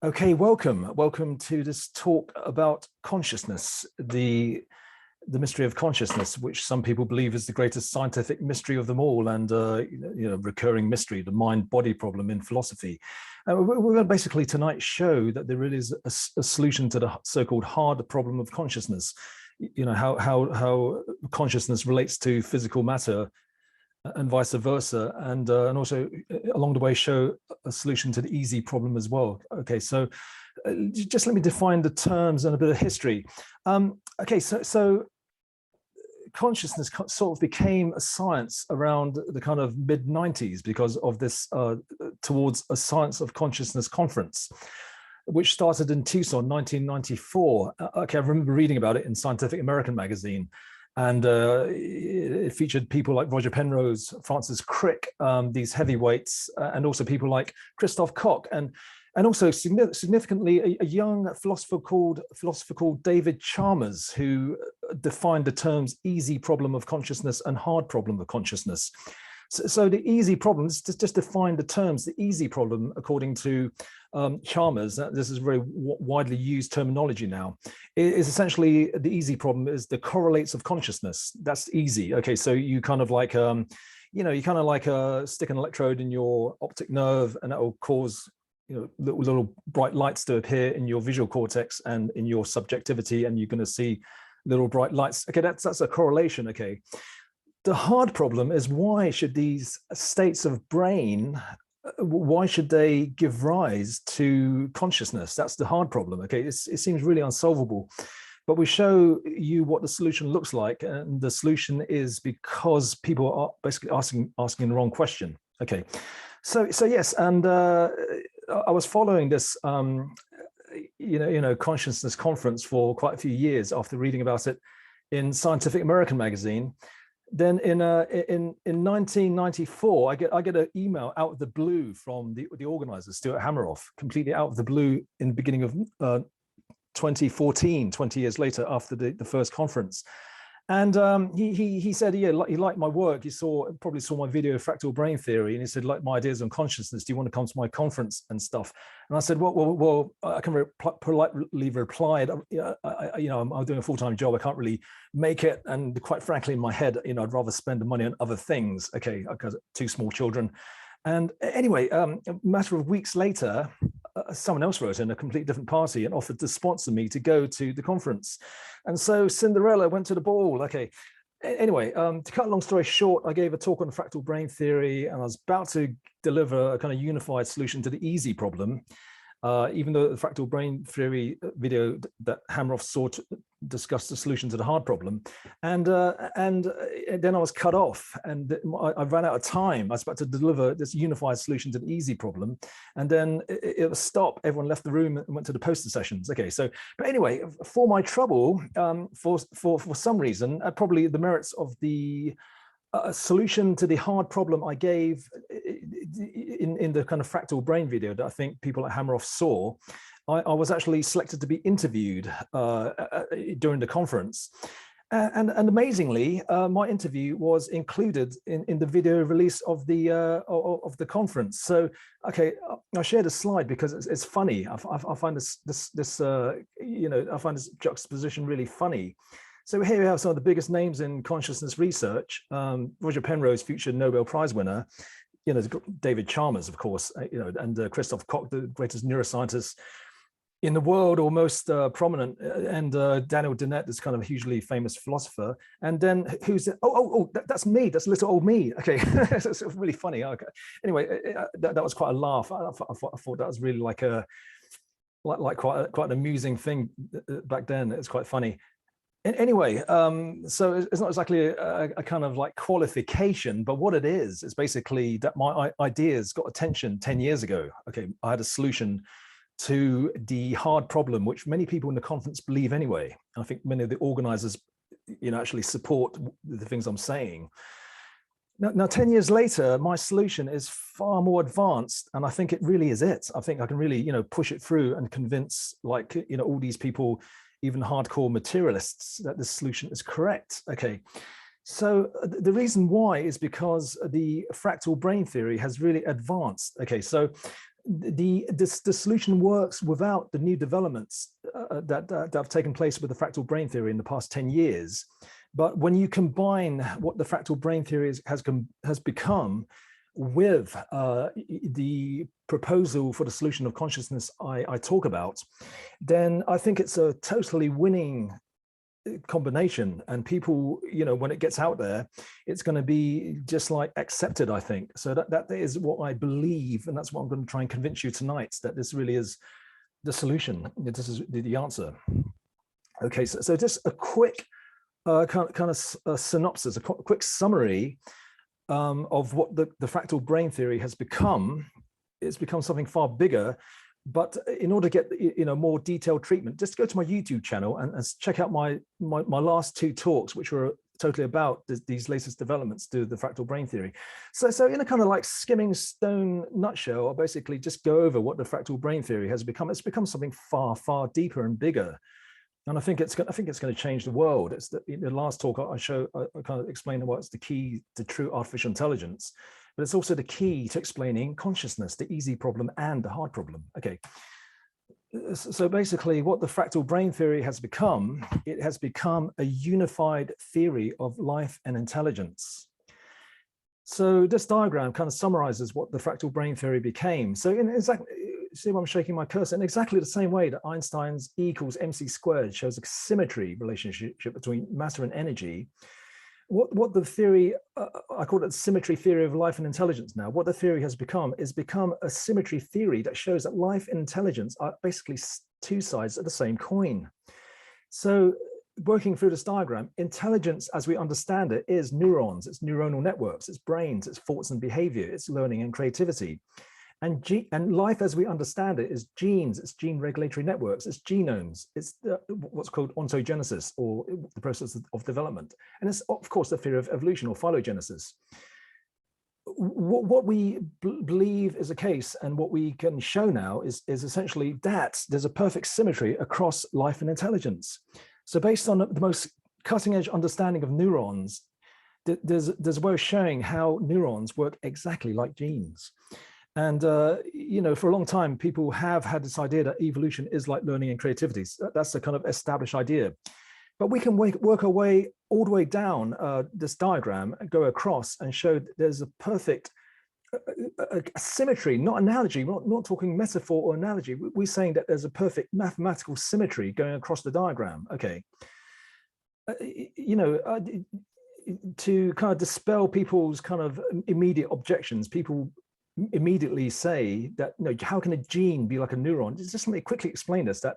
Okay, welcome to this talk about consciousness, the mystery of consciousness, which some people believe is the greatest scientific mystery of them all, and recurring mystery, the mind-body problem in philosophy. We're going to basically tonight show that there really is a solution to the so-called hard problem of consciousness. You know, how consciousness relates to physical matter, and vice versa, and also along the way show a solution to the easy problem as well. Okay, so just let me define the terms and a bit of history. Okay, so consciousness sort of became a science around the kind of mid-90s because of this towards a science of consciousness conference, which started in Tucson, 1994. Okay, I remember reading about it in Scientific American magazine. And it featured people like Roger Penrose, Francis Crick, these heavyweights, and also people like Christoph Koch, and also significantly a young philosopher called David Chalmers, who defined the terms easy problem of consciousness and hard problem of consciousness. So the easy problem, just define the terms. The easy problem, according to Chalmers, this is very widely used terminology now, is essentially the easy problem is the correlates of consciousness. That's easy. Okay, so you kind of like, stick an electrode in your optic nerve, and that will cause little bright lights to appear in your visual cortex and in your subjectivity, and you're going to see little bright lights. Okay, that's a correlation. Okay. The hard problem is, why should these states of brain, why should they give rise to consciousness? That's the hard problem. Okay, it seems really unsolvable, but we show you what the solution looks like, and the solution is because people are basically asking the wrong question. Okay, so yes, and I was following this consciousness conference for quite a few years after reading about it in Scientific American magazine. Then in 1994, I get an email out of the blue from the organizer, Stuart Hameroff, completely out of the blue in the beginning of 2014, 20 years later after the first conference. And he said, yeah, he liked my work. He probably saw my video, Fractal Brain Theory, and he said, like, my ideas on consciousness. Do you want to come to my conference and stuff? And I said, well, I can politely replied, I'm doing a full-time job. I can't really make it, and quite frankly, in my head, I'd rather spend the money on other things. Okay, because 2 small children. And anyway, a matter of weeks later, someone else wrote in, a completely different party, and offered to sponsor me to go to the conference. And so Cinderella went to the ball. Okay. Anyway, to cut a long story short, I gave a talk on fractal brain theory, and I was about to deliver a kind of unified solution to the easy problem, even though the fractal brain theory video that Hameroff saw discussed the solution to the hard problem. And then I was cut off, and I ran out of time. I was about to deliver this unified solution to the easy problem, and then it was stopped. Everyone left the room and went to the poster sessions. Okay, so, but anyway, for my trouble, for some reason, probably the merits of the solution to the hard problem I gave in the kind of fractal brain video that I think people at Hameroff saw, I was actually selected to be interviewed during the conference. And amazingly, my interview was included in the video release of the conference. So, okay, I shared a slide because it's funny. I find I find this juxtaposition really funny. So here we have some of the biggest names in consciousness research. Roger Penrose, future Nobel Prize winner. David Chalmers, of course, and Christoph Koch, the greatest neuroscientist in the world, or most prominent, and Daniel Dennett, this kind of hugely famous philosopher. And then who's it? That's me. That's little old me. Okay, it's really funny. Okay. Anyway, that was quite a laugh. I thought that was really like quite an amusing thing back then. It's quite funny. Anyway, so it's not exactly a kind of like qualification, but what it is basically that my ideas got attention 10 years ago. Okay, I had a solution to the hard problem, which many people in the conference believe anyway. I think many of the organizers, actually support the things I'm saying. Now, 10 years later, my solution is far more advanced, and I think it really is it. I think I can really, push it through and convince, like, all these people, even hardcore materialists, that the solution is correct. Okay, so the reason why is because the fractal brain theory has really advanced. Okay, so the solution works without the new developments that have taken place with the fractal brane theory in the past 10 years. But when you combine what the fractal brane theory has become with the proposal for the solution of consciousness I talk about, then I think it's a totally winning combination. And people, when it gets out there, it's going to be just like accepted, I think. So that is what I believe, and that's what I'm going to try and convince you tonight, that this really is the solution. This is the answer. Okay, so just a quick kind of synopsis, a quick summary of what the fractal brane theory has become. It's become something far bigger. But in order to get more detailed treatment, just go to my YouTube channel and check out my last two talks, which were totally about these latest developments to the fractal brane theory. So in a kind of like skimming stone nutshell, I'll basically just go over what the fractal brane theory has become. It's become something far, far deeper and bigger. And I think it's going to change the world. It's in the last talk I kind of explained what's the key to true artificial intelligence, but it's also the key to explaining consciousness, the easy problem and the hard problem. Okay, so basically what the fractal brane theory has become, it has become a unified theory of life and intelligence. So this diagram kind of summarizes what the fractal brane theory became. So in exactly, see why I'm shaking my cursor, in exactly the same way that Einstein's E equals mc squared shows a symmetry relationship between matter and energy, what the theory, I call it the symmetry theory of life and intelligence now, what the theory has become is a symmetry theory that shows that life and intelligence are basically two sides of the same coin. So working through this diagram, intelligence as we understand it is neurons, it's neuronal networks, it's brains, it's thoughts and behavior, it's learning and creativity. And life as we understand it is genes, it's gene regulatory networks, it's genomes, it's what's called ontogenesis, or the process of development. And it's, of course, the theory of evolution or phylogenesis. What we believe is a case, and what we can show now is essentially that there's a perfect symmetry across life and intelligence. So based on the most cutting edge understanding of neurons, there's a way of showing how neurons work exactly like genes. And, for a long time, people have had this idea that evolution is like learning and creativity. So that's a kind of established idea. But we can work our way all the way down this diagram and go across and show that there's a perfect a symmetry, not analogy. We're not talking metaphor or analogy. We're saying that there's a perfect mathematical symmetry going across the diagram. Okay. To kind of dispel people's kind of immediate objections, people immediately say that, how can a gene be like a neuron? Just let me quickly explain this, that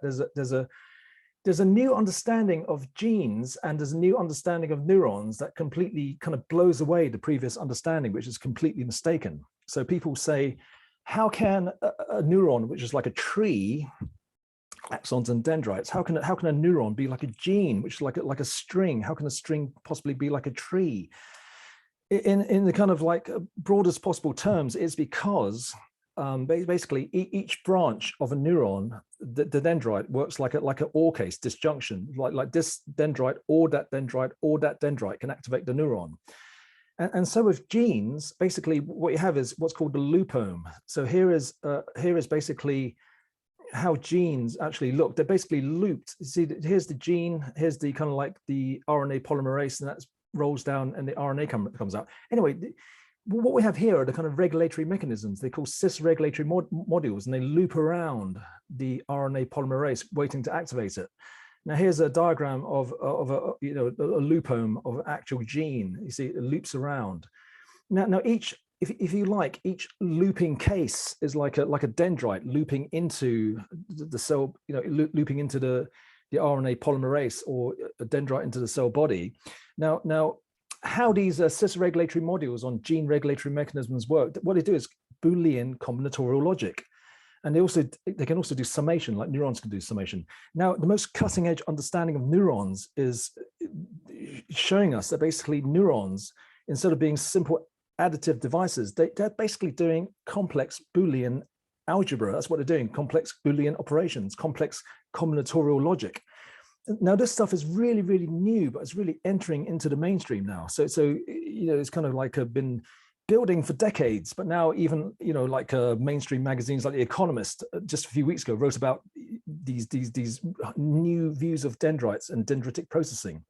there's a new understanding of genes and there's a new understanding of neurons that completely kind of blows away the previous understanding, which is completely mistaken. So people say, how can a neuron, which is like a tree, axons and dendrites, how can a neuron be like a gene, which is like a string? How can a string possibly be like a tree? In the kind of like broadest possible terms, it's because basically each branch of a neuron, the dendrite works like an OR case disjunction, like this dendrite or that dendrite can activate the neuron. And so with genes, basically what you have is what's called the loopome. So here is basically how genes actually look. They're basically looped. You see, here's the gene, here's the kind of like the RNA polymerase, and that's rolls down and the RNA comes out. Anyway, what we have here are the kind of regulatory mechanisms. They call cis regulatory modules, and they loop around the RNA polymerase, waiting to activate it. Now here's a diagram of a loopome of an actual gene. You see, it loops around. Now each, if you like, each looping case is like a dendrite looping into the cell, looping into the RNA polymerase, or a dendrite into the cell body. Now, how these cis regulatory modules on gene regulatory mechanisms work, what they do is Boolean combinatorial logic. And they can also do summation, like neurons can do summation. Now, the most cutting edge understanding of neurons is showing us that basically neurons, instead of being simple additive devices, they're basically doing complex Boolean algebra. That's what they're doing, complex Boolean operations, complex combinatorial logic. Now, this stuff is really, really new, but it's really entering into the mainstream now. So it's kind of like been building for decades, but now even, like mainstream magazines like The Economist just a few weeks ago wrote about these new views of dendrites and dendritic processing.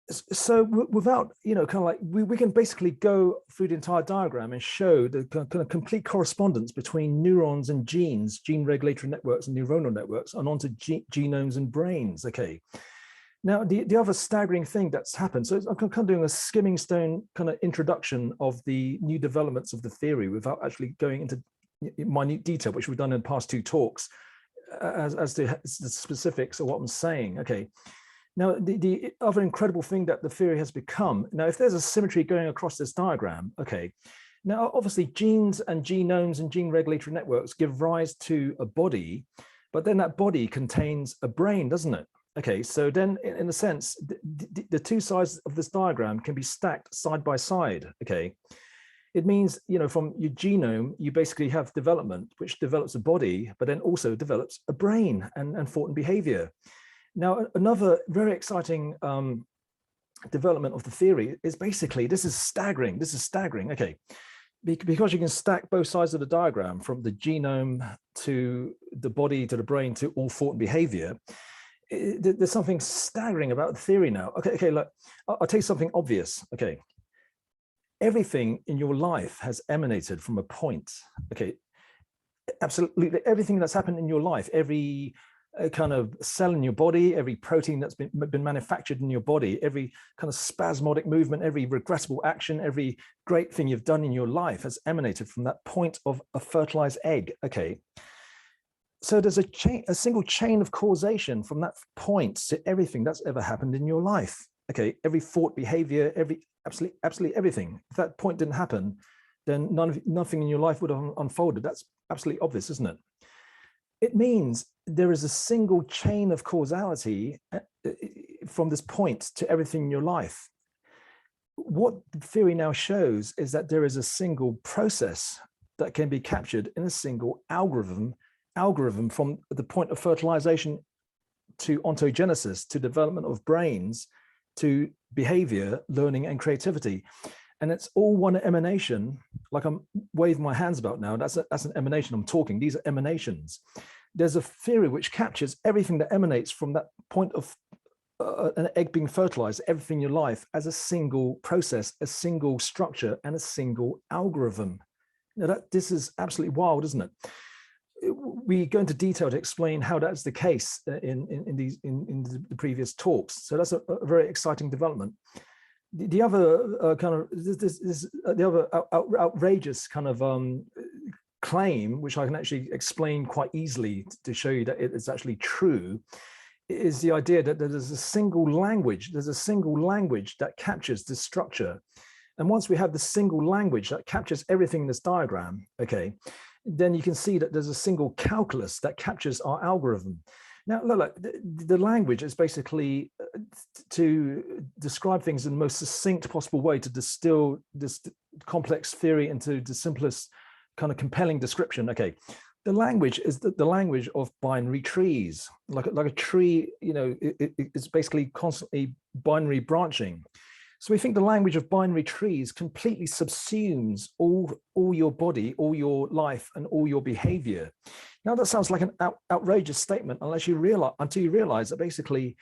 So without, kind of like, we can basically go through the entire diagram and show the kind of complete correspondence between neurons and genes, gene regulatory networks and neuronal networks, and onto genomes and brains, okay? Now, the other staggering thing that's happened, so I'm kind of doing a skimming stone kind of introduction of the new developments of the theory without actually going into minute detail, which we've done in the past 2 talks, as to the specifics of what I'm saying, okay? Now, the other incredible thing that the theory has become, now, if there's a symmetry going across this diagram, okay, now, obviously, genes and genomes and gene regulatory networks give rise to a body, but then that body contains a brain, doesn't it? Okay, so then, in a sense, the 2 sides of this diagram can be stacked side by side, okay? It means, from your genome, you basically have development, which develops a body, but then also develops a brain and thought and behavior. Now, another very exciting development of the theory is basically, this is staggering, okay? Because you can stack both sides of the diagram, from the genome to the body to the brain to all thought and behavior, there's something staggering about the theory now. Okay, look, I'll tell you something obvious, okay? Everything in your life has emanated from a point, okay? Absolutely, everything that's happened in your life, every kind of cell in your body, every protein that's been manufactured in your body, every kind of spasmodic movement, every regrettable action, every great thing you've done in your life has emanated from that point of a fertilized egg, okay? So there's a single chain of causation from that point to everything that's ever happened in your life, okay? Every thought, behavior, absolutely everything. If that point didn't happen, then nothing in your life would have unfolded. That's absolutely obvious, isn't it? It means there is a single chain of causality from this point to everything in your life. What the theory now shows is that there is a single process that can be captured in a single algorithm from the point of fertilization to ontogenesis, to development of brains, to behavior, learning, and creativity. And it's all one emanation, like I'm waving my hands about now. That's an emanation. I'm talking. These are emanations. There's a theory which captures everything that emanates from that point of an egg being fertilized, everything in your life, as a single process, a single structure, and a single algorithm. Now, this is absolutely wild, isn't it? We go into detail to explain how that's the case in the previous talks. So that's a very exciting development. The other kind of the other outrageous kind of claim, which I can actually explain quite easily to show you that it is actually true, is the idea that there's a single language. There's a single language that captures this structure, and once we have the single language that captures everything in this diagram, okay, then you can see that there's a single calculus that captures our algorithm. Now, look, the language is basically to describe things in the most succinct possible way, to distill this complex theory into the simplest kind of compelling description. Okay, the language is the language of binary trees. Like a tree, it's basically constantly binary branching. So we think the language of binary trees completely subsumes all your body, all your life, and all your behavior. Now that sounds like an outrageous statement until you realize that basically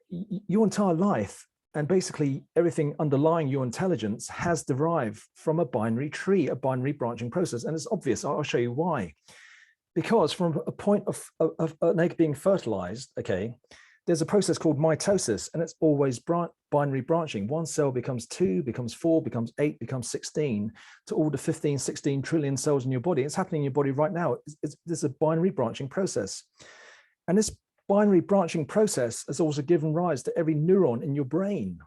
your entire life and basically everything underlying your intelligence has derived from a binary tree, a binary branching process. And it's obvious. I'll show you why. Because from a point of an egg being fertilized, okay, there's a process called mitosis, and it's always binary branching. One cell becomes 2, becomes 4, becomes 8, becomes 16, to all the 15, 16 trillion cells in your body. It's happening in your body right now. This is a binary branching process. And this binary branching process has also given rise to every neuron in your brain.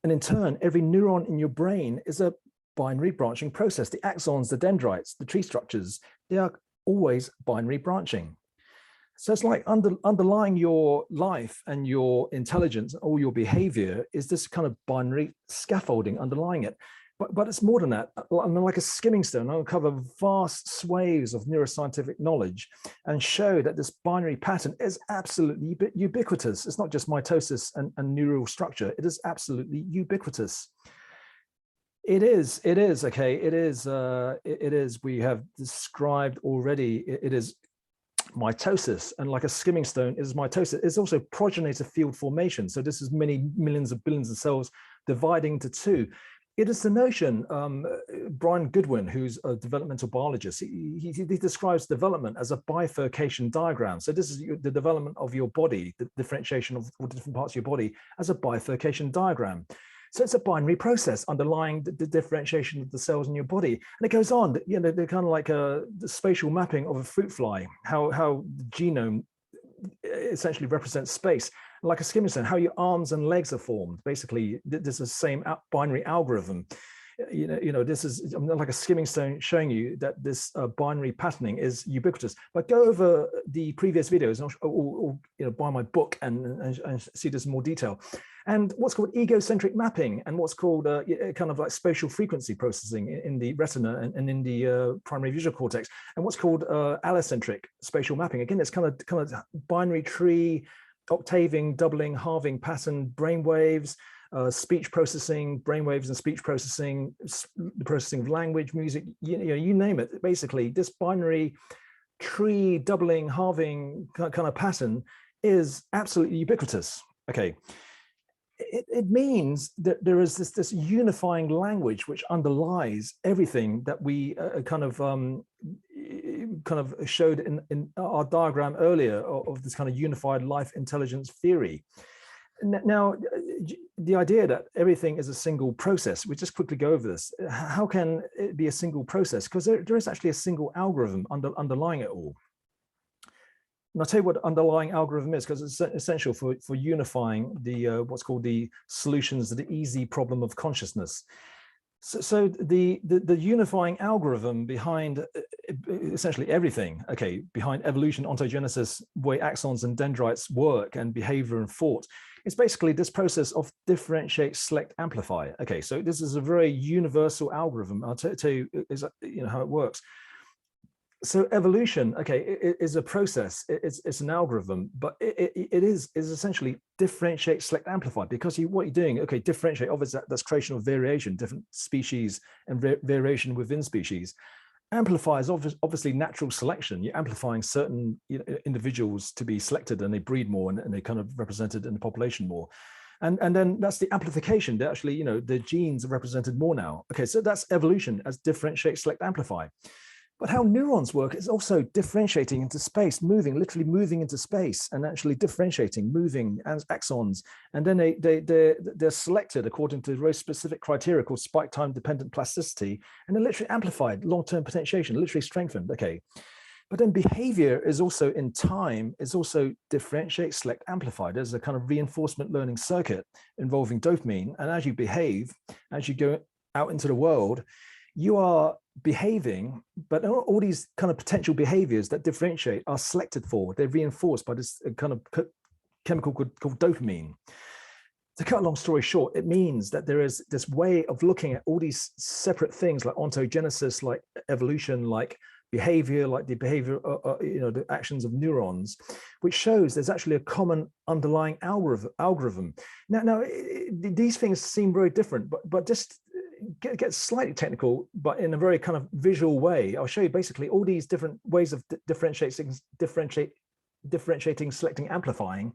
And in turn, every neuron in your brain is a binary branching process. The axons, the dendrites, the tree structures, they are always binary branching. So it's like underlying your life and your intelligence, all your behavior, is this kind of binary scaffolding underlying it. But it's more than that. I'm like a skimming stone. I'll cover vast swathes of neuroscientific knowledge and show that this binary pattern is absolutely ubiquitous. It's not just mitosis and neural structure. It is absolutely ubiquitous. It is, okay. It is, we have described already, it is mitosis, and like a skimming stone is mitosis. It's also progenitor field formation. So this is many millions of billions of cells dividing into two. It is the notion, Brian Goodwin, who's a developmental biologist, he describes development as a bifurcation diagram. So this is the development of your body, the differentiation of all the different parts of your body as a bifurcation diagram. So it's a binary process underlying the differentiation of the cells in your body. And it goes on, you know, they're kind of like the spatial mapping of a fruit fly, how the genome essentially represents space. Like a skimming stone, how your arms and legs are formed. Basically, this is the same binary algorithm. This is like a skimming stone showing you that this binary patterning is ubiquitous. But go over the previous videos or buy my book and see this in more detail. And what's called egocentric mapping, and what's called kind of like spatial frequency processing in the retina and in the primary visual cortex, and what's called allocentric spatial mapping. Again, it's kind of binary tree, octaving, doubling, halving pattern, brainwaves, speech processing, brainwaves and speech processing, the processing of language, music, you name it. Basically, this binary tree, doubling, halving kind of pattern is absolutely ubiquitous. Okay. It means that there is this unifying language which underlies everything that we kind of showed in our diagram earlier of this kind of unified life intelligence theory. Now, the idea that everything is a single process, we just quickly go over this. How can it be a single process? Because there is actually a single algorithm underlying it all. And I'll tell you what underlying algorithm is, because it's essential for unifying the what's called the solutions to the easy problem of consciousness. So the unifying algorithm behind essentially everything, okay, behind evolution, ontogenesis, way axons and dendrites work and behavior and thought, it's basically this process of differentiate, select, amplify. Okay, so this is a very universal algorithm. I'll tell you how it works. So evolution, okay, it is a process, it's an algorithm, but it is essentially differentiate, select, amplify, because what you're doing, okay, differentiate, obviously that's creation of variation, different species and variation within species. Amplify is obviously natural selection. You're amplifying certain individuals to be selected, and they breed more and they kind of represented in the population more. And then that's the amplification. They actually, the genes are represented more now. Okay, so that's evolution as differentiate, select, amplify. But how neurons work is also differentiating into space, literally moving into space and actually differentiating, moving as axons. And then they're selected according to very specific criteria called spike time dependent plasticity. And they're literally amplified, long-term potentiation, literally strengthened. Okay. But then behavior is also in time, is also differentiate, select, amplify. There's a kind of reinforcement learning circuit involving dopamine. And as you behave, as you go out into the world, you are behaving, but all these kind of potential behaviors that differentiate are selected for. They're reinforced by this kind of chemical called dopamine. To cut a long story short, it means that there is this way of looking at all these separate things like ontogenesis, like evolution, like behavior, like the behavior, the actions of neurons, which shows there's actually a common underlying algorithm. Now, these things seem very different, but just get slightly technical, but in a very kind of visual way. I'll show you basically all these different ways of differentiating, selecting, amplifying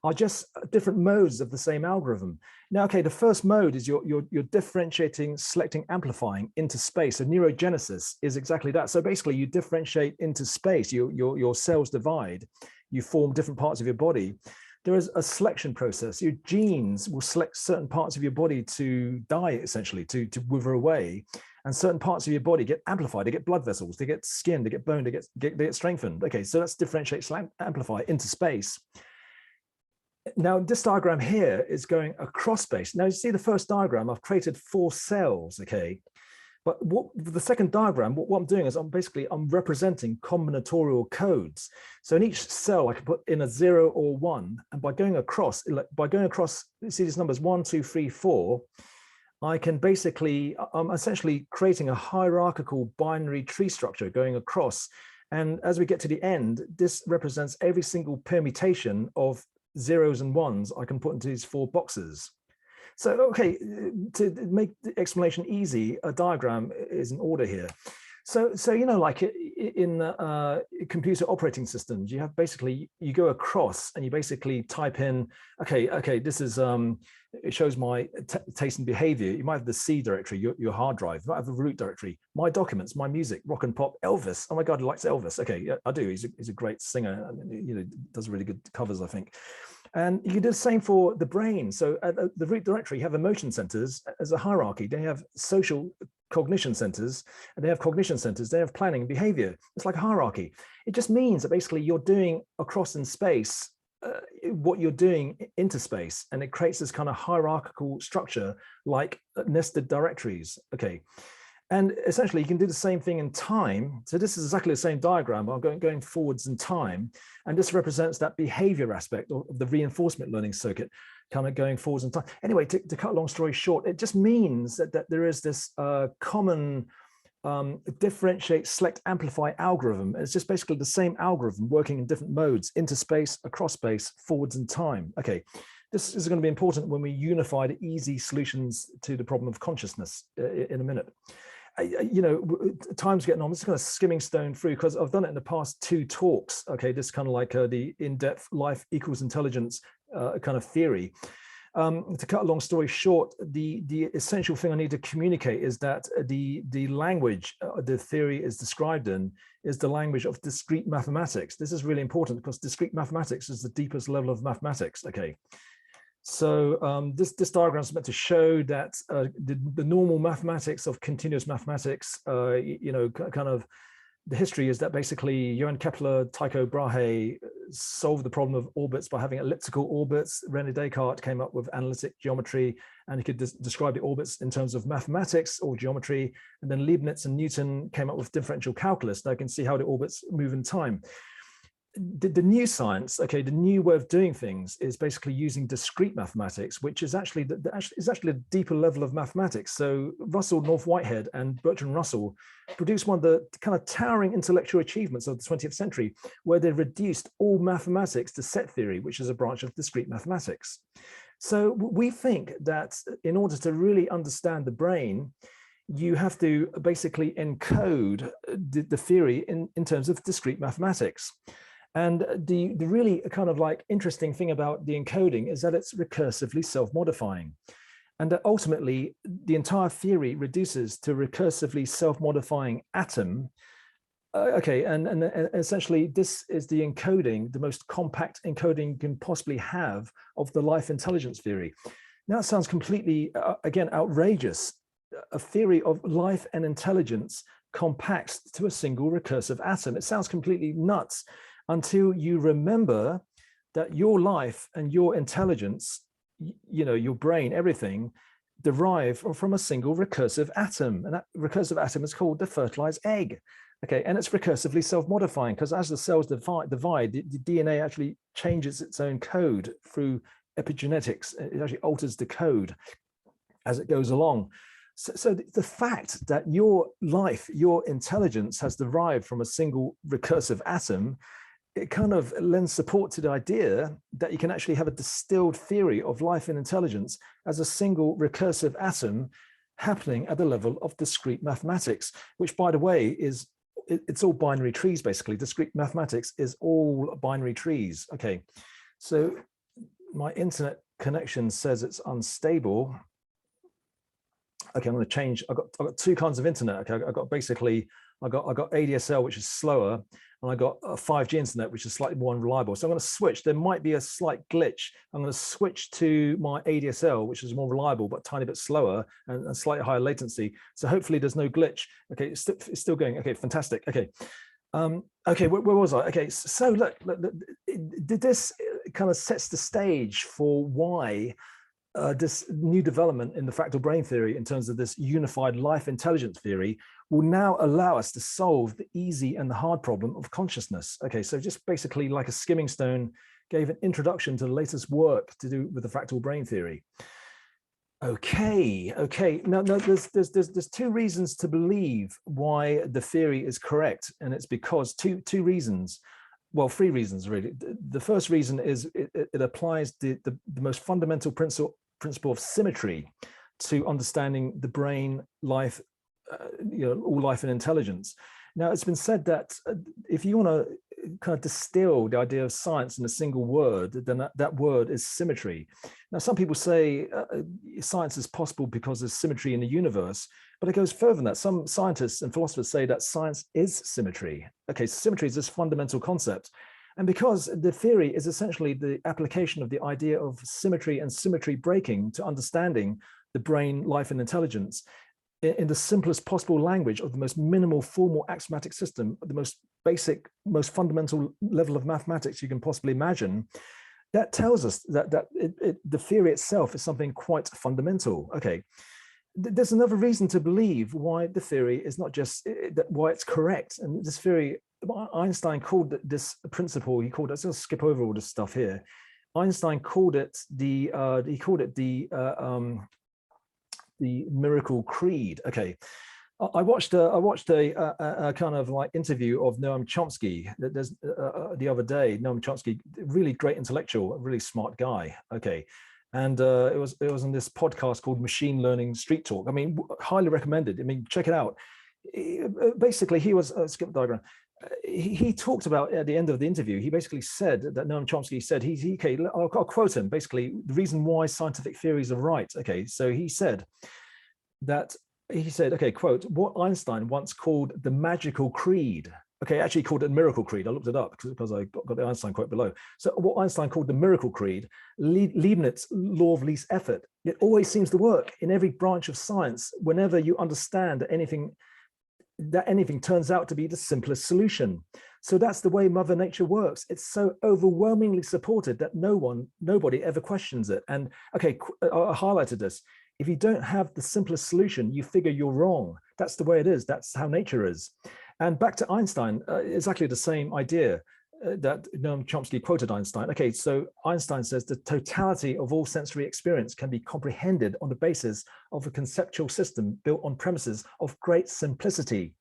are just different modes of the same algorithm. Now, okay, the first mode is you're differentiating, selecting, amplifying into space. So neurogenesis is exactly that. So basically you differentiate into space, your cells divide, you form different parts of your body. There is a selection process. Your genes will select certain parts of your body to die, essentially, to wither away. And certain parts of your body get amplified. They get blood vessels, they get skin, they get bone, they get strengthened. Okay, so that's differentiate, select, amplify into space. Now, this diagram here is going across space. Now, you see the first diagram, I've created 4 cells, okay? But the second diagram, what I'm doing is I'm representing combinatorial codes. So in each cell, I can put in a 0 or 1. And by going across, you see these numbers 1, 2, 3, 4, I can basically, I'm essentially creating a hierarchical binary tree structure going across. And as we get to the end, this represents every single permutation of zeros and ones I can put into these 4 boxes. So, okay, to make the explanation easy, a diagram is in order here. So you know, like in computer operating systems, you have basically, you go across and you basically type in, okay, this is, it shows my taste and behavior. You might have the C directory, your hard drive. You might have the root directory, my documents, my music, rock and pop, Elvis. Oh my God, he likes Elvis. Okay, yeah, I do. He's a great singer. You know, does really good covers, I think. And you can do the same for the brain. So at the root directory, you have emotion centers as a hierarchy. They have social cognition centers, and they have cognition centers. They have planning and behavior. It's like a hierarchy. It just means that basically you're doing across in space what you're doing into space, and it creates this kind of hierarchical structure like nested directories. Okay. And essentially, you can do the same thing in time. So this is exactly the same diagram, but I'm going forwards in time. And this represents that behavior aspect of the reinforcement learning circuit, kind of going forwards in time. Anyway, to cut a long story short, it just means that there is this common differentiate, select, amplify algorithm. It's just basically the same algorithm working in different modes, into space, across space, forwards in time. Okay. This is going to be important when we unify the easy solutions to the problem of consciousness in a minute. You know, time's getting on. I'm just kind of skimming stone through because I've done it in the past 2 talks. Okay, this kind of like the in-depth life equals intelligence kind of theory. To cut a long story short, the essential thing I need to communicate is that the language the theory is described in is the language of discrete mathematics. This is really important because discrete mathematics is the deepest level of mathematics. Okay. So this diagram is meant to show that the normal mathematics of continuous mathematics, you know, kind of the history is that basically Johann Kepler, Tycho Brahe solved the problem of orbits by having elliptical orbits. René Descartes came up with analytic geometry, and he could describe the orbits in terms of mathematics or geometry. And then Leibniz and Newton came up with differential calculus. Now you can see how the orbits move in time. The new science, okay, the new way of doing things is basically using discrete mathematics, which is actually a deeper level of mathematics. So Russell North Whitehead and Bertrand Russell produced one of the kind of towering intellectual achievements of the 20th century, where they reduced all mathematics to set theory, which is a branch of discrete mathematics. So we think that in order to really understand the brain, you have to basically encode the theory in terms of discrete mathematics. And the really kind of like interesting thing about the encoding is that it's recursively self-modifying, and that ultimately the entire theory reduces to recursively self-modifying atom. Okay, and essentially this is the encoding, the most compact encoding you can possibly have of the life intelligence theory. Now it sounds completely, again, outrageous. A theory of life and intelligence compacts to a single recursive atom. It sounds completely nuts, until you remember that your life and your intelligence, you know, your brain, everything, derive from a single recursive atom. And that recursive atom is called the fertilized egg. Okay, and it's recursively self-modifying because as the cells divide, the DNA actually changes its own code through epigenetics. It actually alters the code as it goes along. So the fact that your life, your intelligence has derived from a single recursive atom, it kind of lends support to the idea that you can actually have a distilled theory of life and intelligence as a single recursive atom happening at the level of discrete mathematics, which, by the way, it's all binary trees, basically. Discrete mathematics is all binary trees. Okay, so my internet connection says it's unstable. Okay, I'm going to change. I've got 2 kinds of internet. Okay, I got ADSL, which is slower, and I got 5G internet, which is slightly more unreliable. So I'm going to switch. There might be a slight glitch. I'm going to switch to my ADSL, which is more reliable, but a tiny bit slower and slightly higher latency. So hopefully there's no glitch. Okay, it's still going. Okay, fantastic. Okay. Okay, where was I? Okay, so look, this kind of sets the stage for why this new development in the fractal brain theory in terms of this unified life intelligence theory will now allow us to solve the easy and the hard problem of consciousness. Okay, so just basically like a skimming stone gave an introduction to the latest work to do with the fractal brain theory. Okay. Now there's 2 reasons to believe why the theory is correct, and it's because two reasons. Well, 3 reasons really. The first reason is it applies the most fundamental principle of symmetry to understanding the brain, life, all life and intelligence. Now, it's been said that if you want to kind of distill the idea of science in a single word, then that word is symmetry. Now, some people say science is possible because there's symmetry in the universe, but it goes further than that. Some scientists and philosophers say that science is symmetry. Okay, so symmetry is this fundamental concept. And because the theory is essentially the application of the idea of symmetry and symmetry breaking to understanding the brain, life, and intelligence in the simplest possible language of the most minimal formal axiomatic system, the most basic, most fundamental level of mathematics you can possibly imagine, that tells us that the theory itself is something quite fundamental. Okay, there's another reason to believe why the theory is not just why it's correct. And this theory, Einstein called this principle, he called it, I'll skip over all this stuff here. Einstein called it the miracle creed. Okay, I watched a kind of like interview of Noam Chomsky the other day. Noam Chomsky, really great intellectual, really smart guy. Okay, and it was on this podcast called Machine Learning Street Talk. I mean, highly recommended. I mean, check it out. Basically, he was skip the diagram. He talked about at the end of the interview, he basically said that Noam Chomsky said, okay, I'll quote him, basically, the reason why scientific theories are right. Okay, so he said, okay, quote, what Einstein once called the magical creed. Okay, actually called it miracle creed. I looked it up because I got the Einstein quote below. So what Einstein called the miracle creed, Leibniz law of least effort, it always seems to work in every branch of science. Whenever you understand that anything turns out to be the simplest solution. So that's the way Mother Nature works. It's so overwhelmingly supported that nobody ever questions it. And okay, I highlighted this. If you don't have the simplest solution, you figure you're wrong. That's the way it is. That's how nature is. And back to Einstein, exactly the same idea that Noam Chomsky quoted Einstein. Okay, so Einstein says the totality of all sensory experience can be comprehended on the basis of a conceptual system built on premises of great simplicity,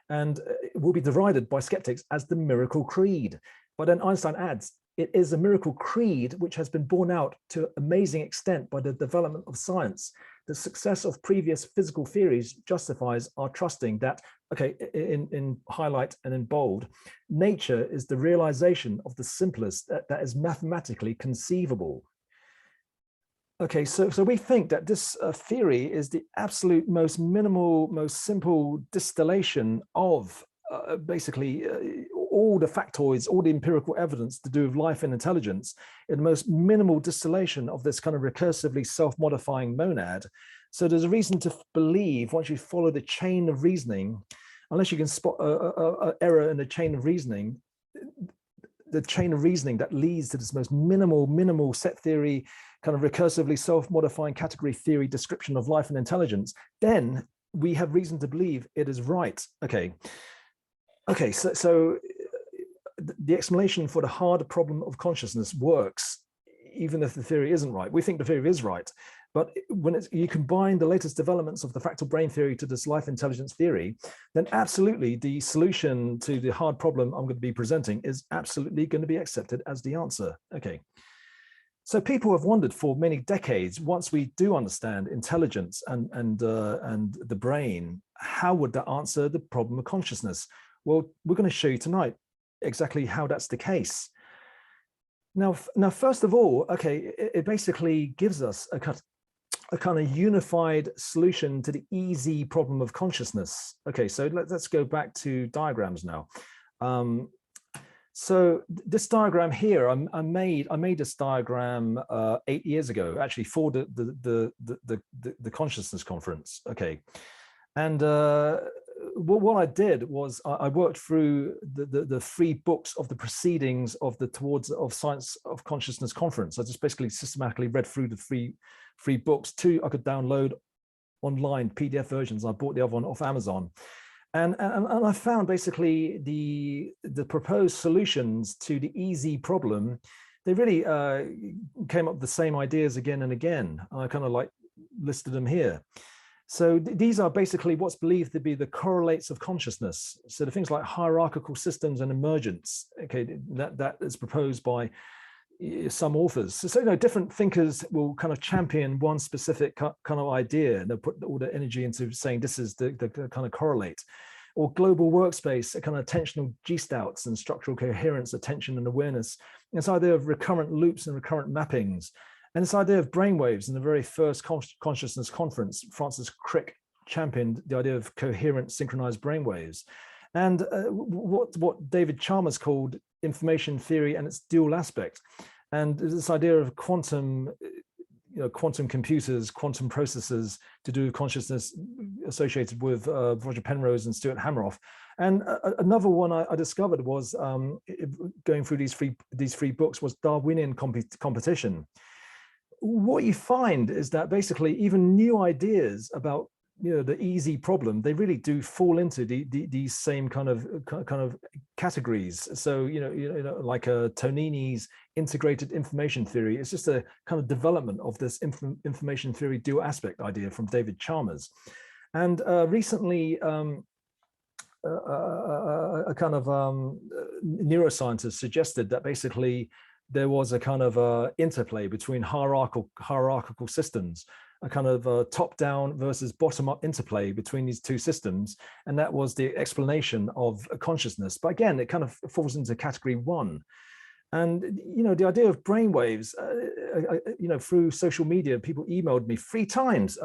and will be derided by skeptics as the miracle creed. But then Einstein adds, it is a miracle creed which has been borne out to amazing extent by the development of science. The success of previous physical theories justifies our trusting that, okay, in highlight and in bold, nature is the realization of the simplest that is mathematically conceivable. Okay, so we think that this theory is the absolute most minimal, most simple distillation of basically all the factoids, all the empirical evidence to do with life and intelligence in the most minimal distillation of this kind of recursively self-modifying monad. So there's a reason to believe, once you follow the chain of reasoning, unless you can spot an error in the chain of reasoning, the chain of reasoning that leads to this most minimal set theory, kind of recursively self-modifying category theory description of life and intelligence, then we have reason to believe it is right. Okay, so the explanation for the hard problem of consciousness works, even if the theory isn't right. We think the theory is right, but when you combine the latest developments of the fractal brain theory to this life intelligence theory, then absolutely the solution to the hard problem I'm going to be presenting is absolutely going to be accepted as the answer. Okay. So people have wondered for many decades, once we do understand intelligence and the brain, how would that answer the problem of consciousness? Well, we're going to show you tonight exactly how that's the case. Now, first of all, okay, it basically gives us a kind of unified solution to the easy problem of consciousness. Okay, so let's go back to diagrams now. So this diagram here, I made this diagram 8 years ago, actually for the consciousness conference. Okay, and what I did was I worked through the 3 books of the proceedings of the Towards of Science of Consciousness conference. I just basically systematically read through the three books. 2 I could download online, PDF versions. I bought the other one off Amazon. And I found basically the proposed solutions to the easy problem, they really came up with the same ideas again and again. I kind of like listed them here. So these are basically what's believed to be the correlates of consciousness. So the things like hierarchical systems and emergence, okay, that is proposed by some authors. So, you know, different thinkers will kind of champion one specific kind of idea, and they'll put all the energy into saying this is the kind of correlate. Or global workspace, a kind of attentional gestalts and structural coherence, attention and awareness. This idea of recurrent loops and recurrent mappings. And this idea of brainwaves in the very first consciousness conference, Francis Crick championed the idea of coherent synchronized brainwaves. And what David Chalmers called information theory and its dual aspect. And this idea of quantum computers, quantum processors to do consciousness associated with Roger Penrose and Stuart Hameroff. And another one I discovered was going through these three books was Darwinian competition. What you find is that basically even new ideas about the easy problem, they really do fall into these same kind of categories. So like Tonini's integrated information theory is just a kind of development of this information theory dual aspect idea from David Chalmers. And recently a kind of neuroscientist suggested that basically there was a kind of interplay between hierarchical systems, a kind of top-down versus bottom-up interplay between these two systems, and that was the explanation of consciousness. But again, it kind of falls into category one. And the idea of brainwaves, through social media, people emailed me 3 times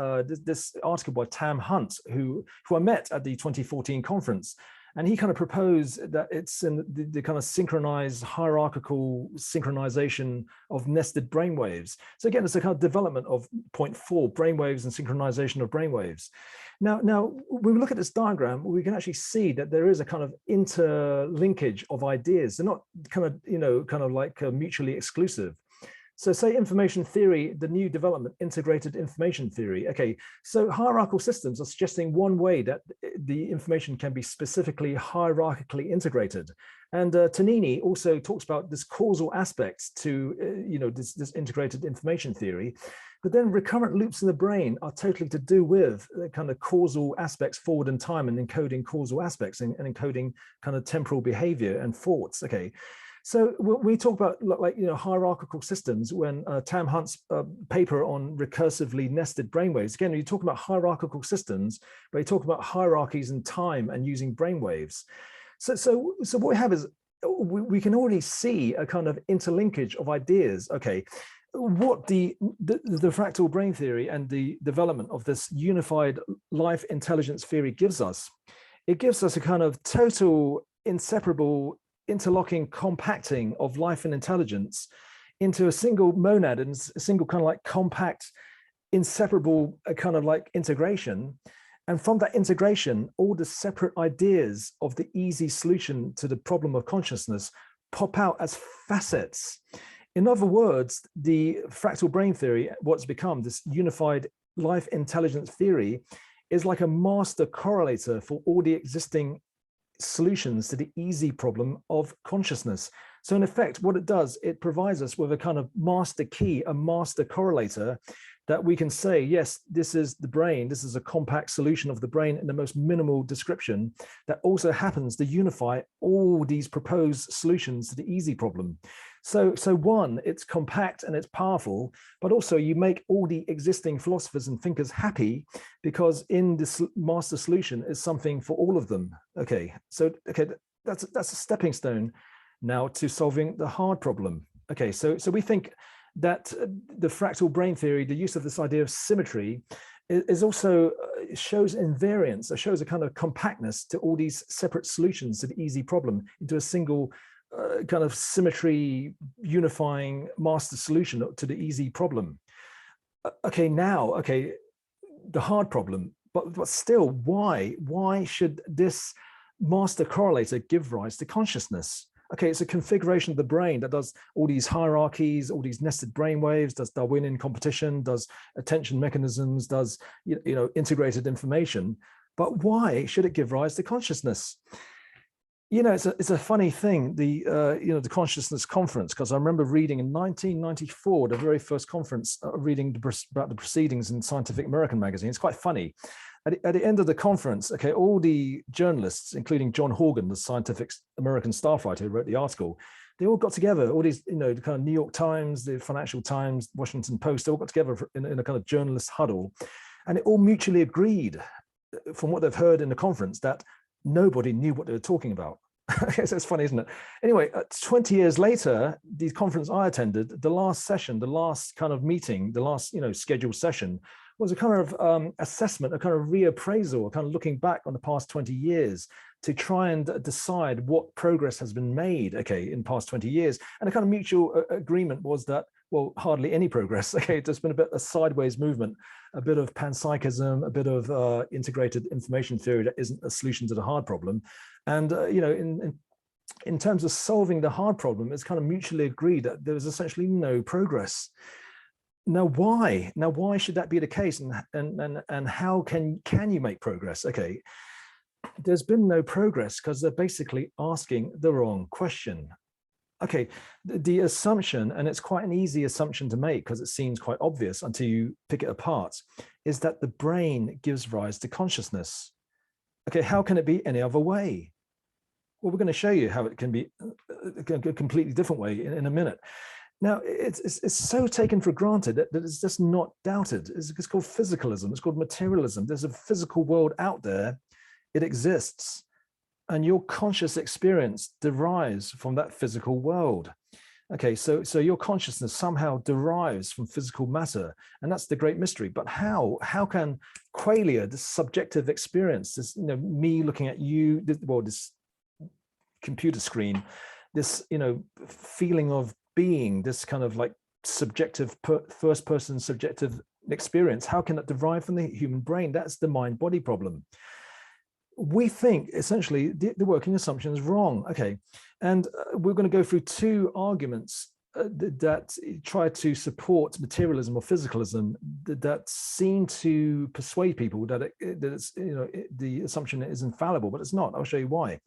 this article by Tam Hunt, who I met at the 2014 conference. And he kind of proposed that it's in the kind of synchronized hierarchical synchronization of nested brainwaves. So again, it's a kind of development of point 4, brainwaves and synchronization of brainwaves. Now, when we look at this diagram, we can actually see that there is a kind of interlinkage of ideas. They're not kind of like mutually exclusive. So say information theory, the new development, integrated information theory. Okay, so hierarchical systems are suggesting one way that the information can be specifically hierarchically integrated. And Tonini also talks about this causal aspects to this integrated information theory. But then recurrent loops in the brain are totally to do with kind of causal aspects forward in time and encoding causal aspects and encoding kind of temporal behavior and thoughts. Okay. So when we talk about hierarchical systems, when Tam Hunt's paper on recursively nested brainwaves, again, you talk about hierarchical systems, but you talk about hierarchies in time and using brainwaves. So what we have is we can already see a kind of interlinkage of ideas. Okay, what the fractal brain theory and the development of this unified life intelligence theory gives us, it gives us a kind of total, inseparable, interlocking compacting of life and intelligence into a single monad and a single kind of like compact, inseparable kind of like integration. And from that integration, all the separate ideas of the easy solution to the problem of consciousness pop out as facets. In other words, the fractal brain theory, what's become this unified life intelligence theory, is like a master correlator for all the existing solutions to the easy problem of consciousness. So in effect, what it does, it provides us with a kind of master key, a master correlator that we can say, yes, this is the brain, this is a compact solution of the brain in the most minimal description that also happens to unify all these proposed solutions to the easy problem. So one, it's compact and it's powerful, but also you make all the existing philosophers and thinkers happy because in this master solution is something for all of them. Okay, that's a stepping stone now to solving the hard problem. Okay, so we think that the fractal brain theory, the use of this idea of symmetry, is also shows invariance, or shows a kind of compactness to all these separate solutions to the easy problem into a single kind of symmetry unifying master solution to the easy problem. Okay, the hard problem, but still, why should this master correlator give rise to consciousness? Okay, it's a configuration of the brain that does all these hierarchies, all these nested brainwaves, does Darwinian competition, does attention mechanisms, does integrated information. But why should it give rise to consciousness? It's a funny thing, the consciousness conference, because I remember reading in 1994, the very first conference, reading about the proceedings in Scientific American magazine. It's quite funny. at the end of the conference, okay, all the journalists, including John Horgan, the scientific American staff writer who wrote the article, they all got together, all these, the kind of New York Times, the Financial Times, Washington Post, they all got together in a kind of journalist huddle, and it all mutually agreed from what they've heard in the conference that nobody knew what they were talking about. So it's funny, isn't it? Anyway, 20 years later, the conference I attended, the last session, the last kind of meeting, the last, scheduled session was a kind of assessment, a kind of reappraisal, a kind of looking back on the past 20 years to try and decide what progress has been made, okay, in the past 20 years. And a kind of mutual agreement was that, well, hardly any progress. Okay, there's been a bit of sideways movement, a bit of panpsychism, a bit of integrated information theory that isn't a solution to the hard problem. And, in terms of solving the hard problem, it's kind of mutually agreed that there was essentially no progress. Now, why? Now, why should that be the case? And how can you make progress? Okay, there's been no progress because they're basically asking the wrong question. Okay, the assumption, and it's quite an easy assumption to make because it seems quite obvious until you pick it apart, is that the brain gives rise to consciousness. Okay, how can it be any other way? Well, we're going to show you how it can be a completely different way in a minute. Now, it's so taken for granted that it's just not doubted. It's called physicalism. It's called materialism. There's a physical world out there. It exists. And your conscious experience derives from that physical world. Okay, so your consciousness somehow derives from physical matter. And that's the great mystery. But how? How can qualia, this subjective experience, this, me looking at you, this computer screen, this, feeling of being, this kind of like subjective first person subjective experience, how can that derive from the human brain? That's the mind-body problem. We think essentially the working assumption is wrong. Okay, and we're going to go through two arguments that try to support materialism or physicalism that seem to persuade people that it's the assumption is infallible, but it's not. I'll show you why.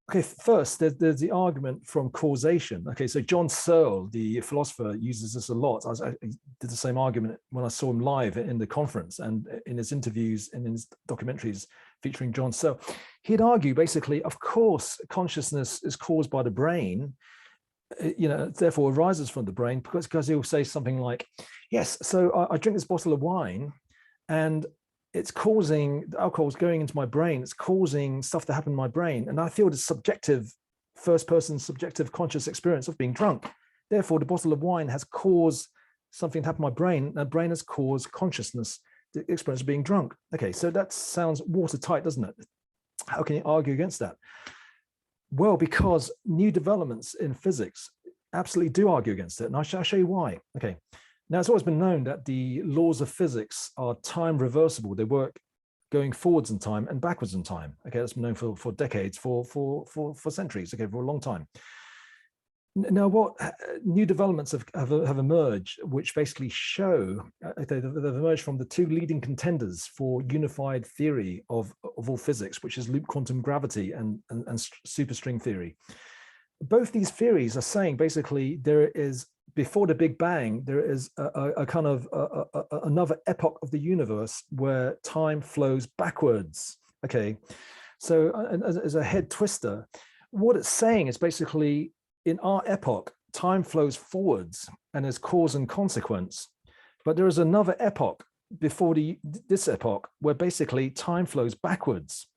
Okay, first, there's the argument from causation. Okay, so John Searle, the philosopher, uses this a lot. I did the same argument when I saw him live in the conference and in his interviews and in his documentaries featuring John Searle. He'd argue basically, of course, consciousness is caused by the brain, therefore arises from the brain, because he'll say something like, yes, so I drink this bottle of wine and it's causing, the alcohol's going into my brain, it's causing stuff to happen in my brain. And I feel the subjective, first person subjective conscious experience of being drunk. Therefore, the bottle of wine has caused something to happen in my brain, and the brain has caused consciousness, the experience of being drunk. Okay, so that sounds watertight, doesn't it? How can you argue against that? Well, because new developments in physics absolutely do argue against it, and I'll show you why. Okay. Now, it's always been known that the laws of physics are time reversible. They work going forwards in time and backwards in time. Okay, that's been known for decades, for centuries, okay, for a long time. Now, what new developments have emerged, which basically show, they've emerged from the two leading contenders for unified theory of all physics, which is loop quantum gravity and superstring theory. Both these theories are saying basically there is, before the Big Bang, there is a kind of another epoch of the universe where time flows backwards. Okay, so as a head twister, what it's saying is basically in our epoch, time flows forwards and is cause and consequence. But there is another epoch before this epoch where basically time flows backwards.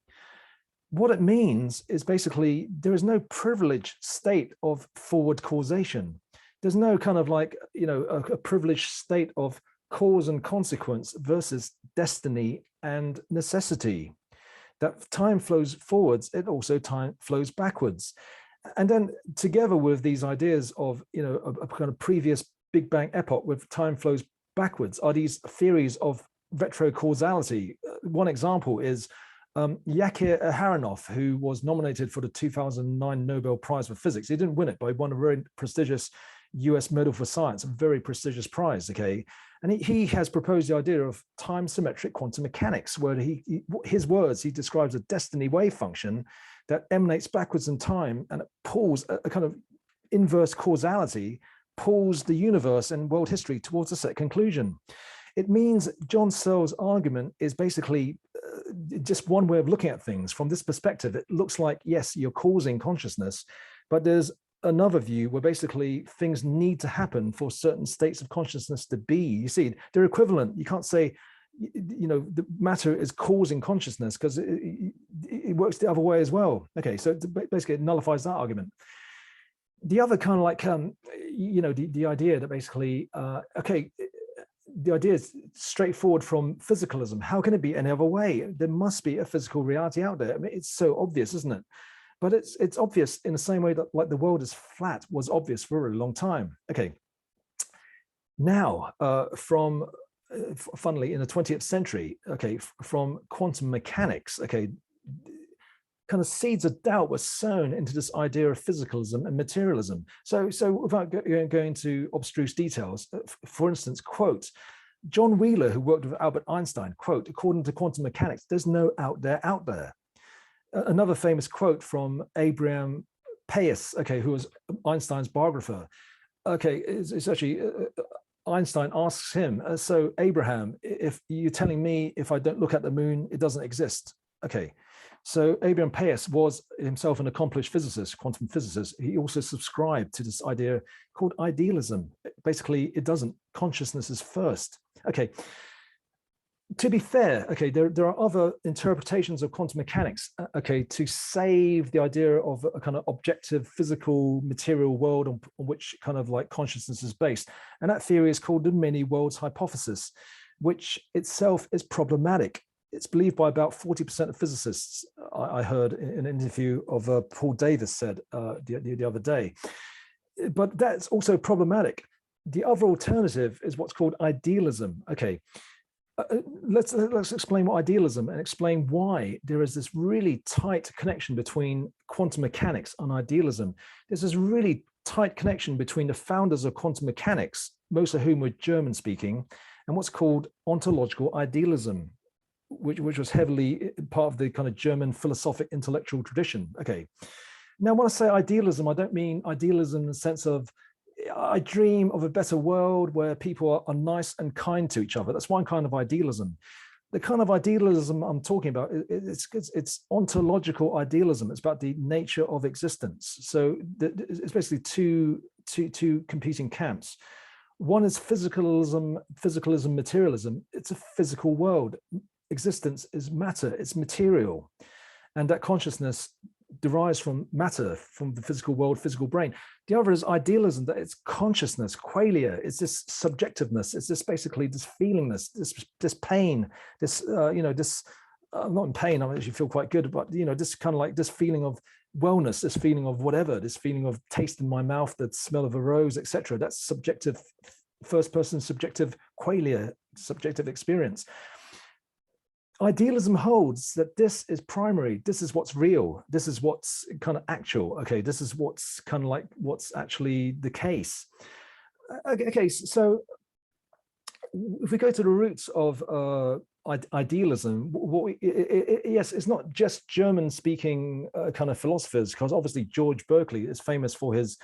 What it means is basically there is no privileged state of forward causation. There's no kind of like, a privileged state of cause and consequence versus destiny and necessity. That time flows forwards, it also time flows backwards. And then together with these ideas of, a kind of previous Big Bang epoch with time flows backwards are these theories of retrocausality. One example is Yakir Aharonov, who was nominated for the 2009 Nobel Prize for Physics. He didn't win it, but he won a very prestigious US Medal for Science, a very prestigious prize, okay? And he has proposed the idea of time-symmetric quantum mechanics, where his words, he describes a destiny wave function that emanates backwards in time and it pulls a kind of inverse causality, pulls the universe and world history towards a set conclusion. It means John Searle's argument is basically just one way of looking at things. From this perspective, it looks like, yes, you're causing consciousness, but there's another view where basically things need to happen for certain states of consciousness to be. You see, they're equivalent. You can't say, the matter is causing consciousness, because it works the other way as well. Okay, so basically it nullifies that argument. The other kind of like, the idea that basically, the idea is straightforward from physicalism. How can it be any other way? There must be a physical reality out there. I mean, it's so obvious, isn't it? But it's obvious in the same way that like the world is flat was obvious for a really long time. Okay. Now, funnily, in the 20th century, okay, from quantum mechanics, okay, kind of seeds of doubt were sown into this idea of physicalism and materialism. So without going into abstruse details, for instance, quote, John Wheeler, who worked with Albert Einstein, quote, according to quantum mechanics, there's no out there out there. Another famous quote from Abraham Payas, okay, who was Einstein's biographer. Okay, it's actually, Einstein asks him, so Abraham, if you're telling me if I don't look at the moon, it doesn't exist. Okay, so Abraham Payas was himself an accomplished physicist, quantum physicist. He also subscribed to this idea called idealism. Basically, it doesn't. Consciousness is first. Okay. To be fair, okay, there are other interpretations of quantum mechanics, okay, to save the idea of a kind of objective, physical, material world on which kind of like consciousness is based. And that theory is called the many worlds hypothesis, which itself is problematic. It's believed by about 40% of physicists. I heard in an interview of Paul Davis said the other day. But that's also problematic. The other alternative is what's called idealism. Okay. Let's explain what idealism and explain why there is this really tight connection between quantum mechanics and idealism. There's this really tight connection between the founders of quantum mechanics, most of whom were German speaking, and what's called ontological idealism, which was heavily part of the kind of German philosophic intellectual tradition. Okay. Now, when I say idealism, I don't mean idealism in the sense of I dream of a better world where people are nice and kind to each other. That's one kind of idealism. The kind of idealism I'm talking about, it's ontological idealism. It's about the nature of existence. So it's basically two competing camps. One is physicalism, materialism. It's a physical world. Existence is matter, it's material. And that consciousness derives from matter, from the physical world, physical brain. The other is idealism, that it's consciousness, qualia. It's this subjectiveness. It's this basically this feelingness, this pain, this I'm not in pain. I actually feel quite good, but this kind of like this feeling of wellness, this feeling of whatever, this feeling of taste in my mouth, the smell of a rose, etc. That's subjective, first-person subjective qualia, subjective experience. Idealism holds that this is primary, this is what's real, this is what's kind of actual, okay, this is what's kind of like what's actually the case. Okay, so if we go to the roots of idealism, yes, it's not just German-speaking kind of philosophers, because obviously George Berkeley is famous for his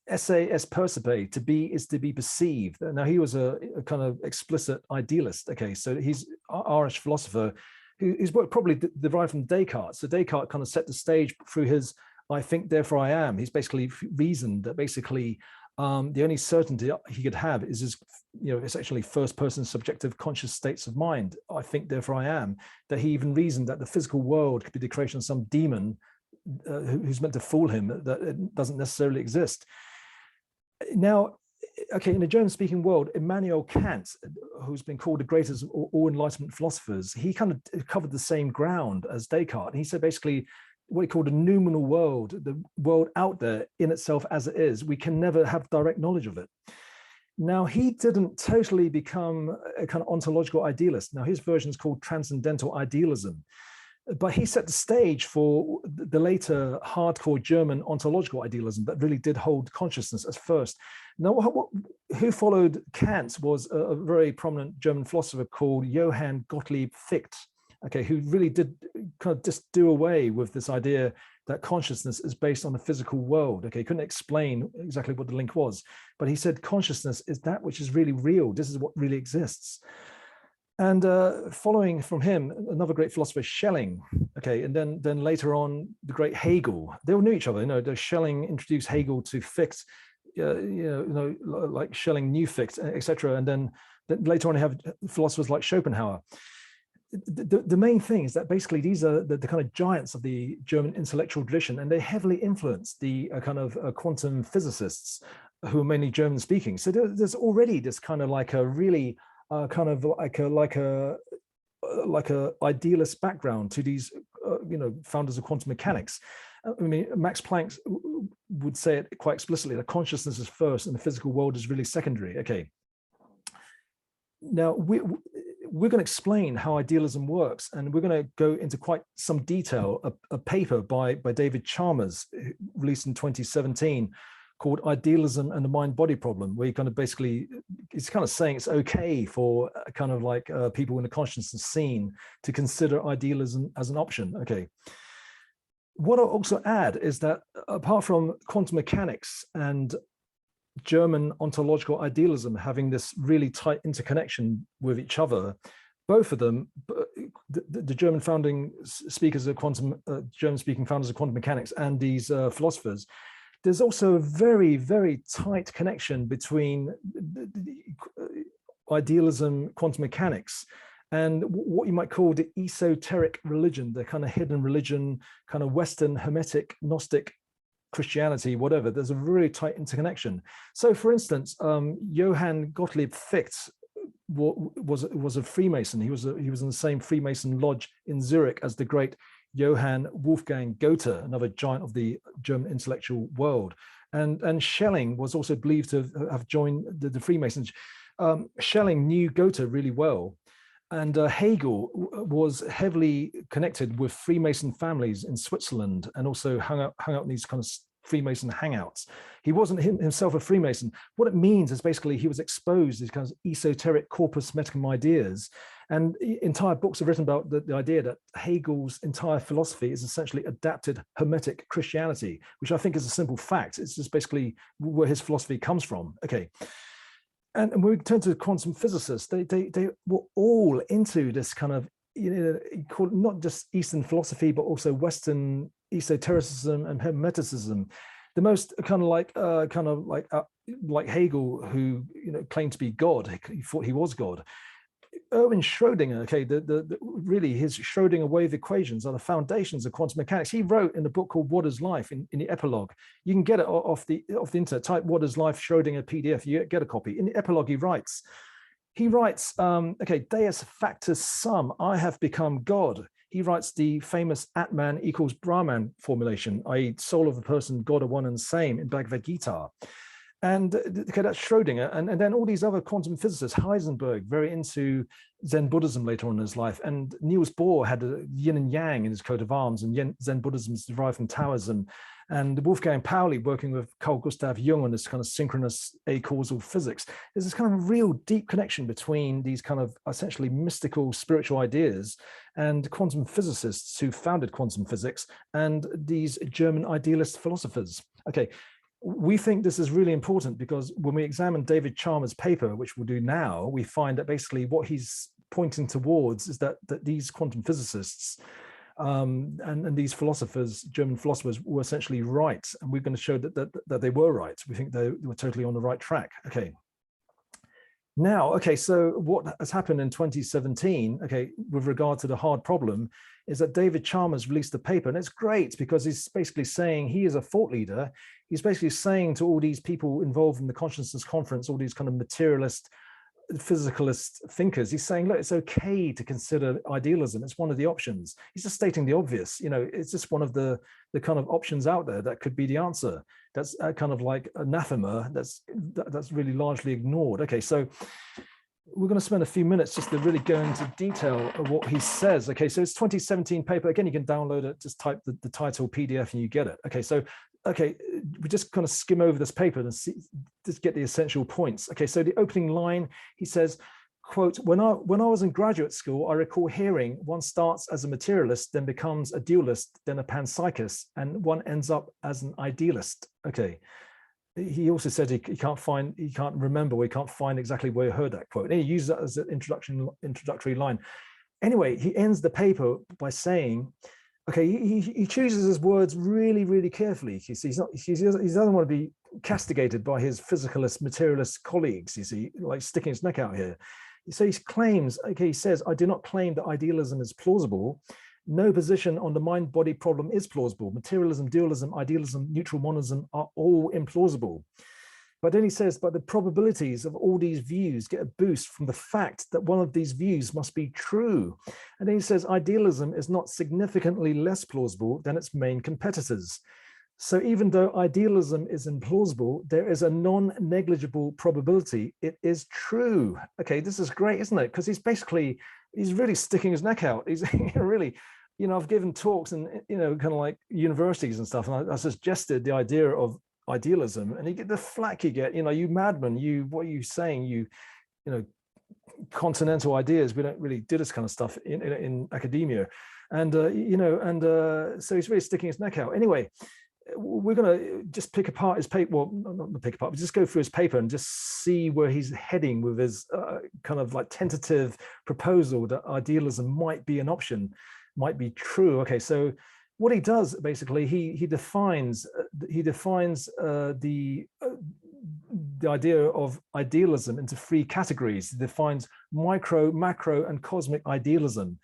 esse est percepi, to be is to be perceived. Now, he was a kind of explicit idealist. Okay, so he's an Irish philosopher whose work probably derived from Descartes. So Descartes kind of set the stage through his I think, therefore I am. He's basically reasoned that basically the only certainty he could have is his, essentially first-person subjective conscious states of mind. I think, therefore I am. That he even reasoned that the physical world could be the creation of some demon who's meant to fool him, that it doesn't necessarily exist. Now, okay, in the German-speaking world, Immanuel Kant, who's been called the greatest of all Enlightenment philosophers, he kind of covered the same ground as Descartes. And he said basically what he called a noumenal world, the world out there in itself as it is. We can never have direct knowledge of it. Now, he didn't totally become a kind of ontological idealist. Now, his version is called transcendental idealism. But he set the stage for the later hardcore German ontological idealism that really did hold consciousness as first. Now, who followed Kant was a very prominent German philosopher called Johann Gottlieb Fichte. okay, who really did kind of just do away with this idea that consciousness is based on the physical world. Okay, he couldn't explain exactly what the link was, but he said consciousness is that which is really real. This is what really exists. And following from him, another great philosopher, Schelling. Okay, and then later on, the great Hegel. They all knew each other. You know, Schelling introduced Hegel to Fichte. Like Schelling knew Fichte, etc. And then later on, you have philosophers like Schopenhauer. The main thing is that basically these are the kind of giants of the German intellectual tradition, and they heavily influenced the kind of quantum physicists who are mainly German speaking. So there's already this kind of like a really kind of like a idealist background to these founders of quantum mechanics. I mean, Max Planck would say it quite explicitly that consciousness is first and the physical world is really secondary. Okay. Now we're going to explain how idealism works, and we're going to go into quite some detail. A paper by David Chalmers, released in 2017, called Idealism and the Mind-Body Problem, where he kind of basically, it's kind of saying it's okay for kind of like people in the consciousness scene to consider idealism as an option. Okay. What I'll also add is that apart from quantum mechanics and German ontological idealism having this really tight interconnection with each other, both of them, the German founding speakers of quantum, German-speaking founders of quantum mechanics and these philosophers, there's also a very, very tight connection between idealism, quantum mechanics, and what you might call the esoteric religion, the kind of hidden religion, kind of Western Hermetic, Gnostic Christianity, whatever. There's a really tight interconnection. So, for instance, Johann Gottlieb Fichte was a Freemason. He was in the same Freemason lodge in Zurich as the great Johann Wolfgang Goethe, another giant of the German intellectual world. And Schelling was also believed to have joined the Freemasons. Schelling knew Goethe really well. And Hegel was heavily connected with Freemason families in Switzerland, and also hung out in these kind of Freemason hangouts. He wasn't himself a Freemason. What it means is basically he was exposed to these kinds of esoteric corpus meticum ideas, and entire books are written about the idea that Hegel's entire philosophy is essentially adapted Hermetic Christianity, which I think is a simple fact. It's just basically where his philosophy comes from. Okay. And when we turn to quantum physicists, they were all into this kind of, not just Eastern philosophy, but also Western esotericism and Hermeticism. The most kind of like Hegel, who claimed to be God, he thought he was God. Erwin Schrödinger, okay, really his Schrödinger wave equations are the foundations of quantum mechanics. He wrote in a book called What is Life, in the epilogue. You can get it off the internet. Type What is Life Schrödinger PDF. You get a copy. In the epilogue, he writes, okay, Deus factus sum, I have become God. He writes the famous Atman equals Brahman formulation, i.e., soul of a person, God are one and the same, in Bhagavad Gita. And okay, that's Schrödinger. And then all these other quantum physicists, Heisenberg, very into Zen Buddhism later on in his life. And Niels Bohr had a yin and yang in his coat of arms, and Zen Buddhism is derived from Taoism. And Wolfgang Pauli, working with Carl Gustav Jung on this kind of synchronous acausal physics. There's this kind of real deep connection between these kind of essentially mystical spiritual ideas and quantum physicists who founded quantum physics and these German idealist philosophers. Okay. We think this is really important because when we examine David Chalmers' paper, which we'll do now, we find that basically what he's pointing towards is that these quantum physicists and these philosophers, German philosophers, were essentially right. And we're going to show that they were right. We think they were totally on the right track. Okay. Now, okay, so what has happened in 2017, okay, with regard to the hard problem, is that David Chalmers released a paper, and it's great because he's basically saying he is a thought leader. He's basically saying to all these people involved in the consciousness conference, all these kind of materialist, physicalist thinkers, he's saying, look, it's okay to consider idealism. It's one of the options. He's just stating the obvious. It's just one of the kind of options out there that could be the answer. That's kind of like anathema that's really largely ignored. Okay, so we're going to spend a few minutes just to really go into detail of what he says. Okay, so it's 2017 paper. Again, you can download it. Just type the title PDF and you get it. Okay, so we just kind of skim over this paper and just get the essential points. Okay, so the opening line, he says, quote, when I was in graduate school, I recall hearing one starts as a materialist, then becomes a dualist, then a panpsychist, and one ends up as an idealist. Okay. He also said he can't remember, he can't find exactly where he heard that quote. And he uses that as an introductory line. Anyway, he ends the paper by saying, okay, he chooses his words really, really carefully. He doesn't want to be castigated by his physicalist, materialist colleagues, you see, like sticking his neck out here. So he claims, okay, he says, I do not claim that idealism is plausible. No position on the mind-body problem is plausible. Materialism, dualism, idealism, neutral monism are all implausible. But then he says, but the probabilities of all these views get a boost from the fact that one of these views must be true. And then he says, idealism is not significantly less plausible than its main competitors. So even though idealism is implausible, there is a non-negligible probability it is true. Okay, this is great, isn't it? Because he's really sticking his neck out. He's really, I've given talks and, kind of like universities and stuff, and I suggested the idea of idealism, and you get the flack you get, you madman, what are you saying? Continental ideas, we don't really do this kind of stuff in academia. And, so he's really sticking his neck out. Anyway, we're going to just pick apart his paper. Well, not pick apart, but just go through his paper and just see where he's heading with his kind of like tentative proposal that idealism might be an option, might be true. Okay, so what he does basically, he defines the idea of idealism into three categories. He defines micro, macro, and cosmic idealism.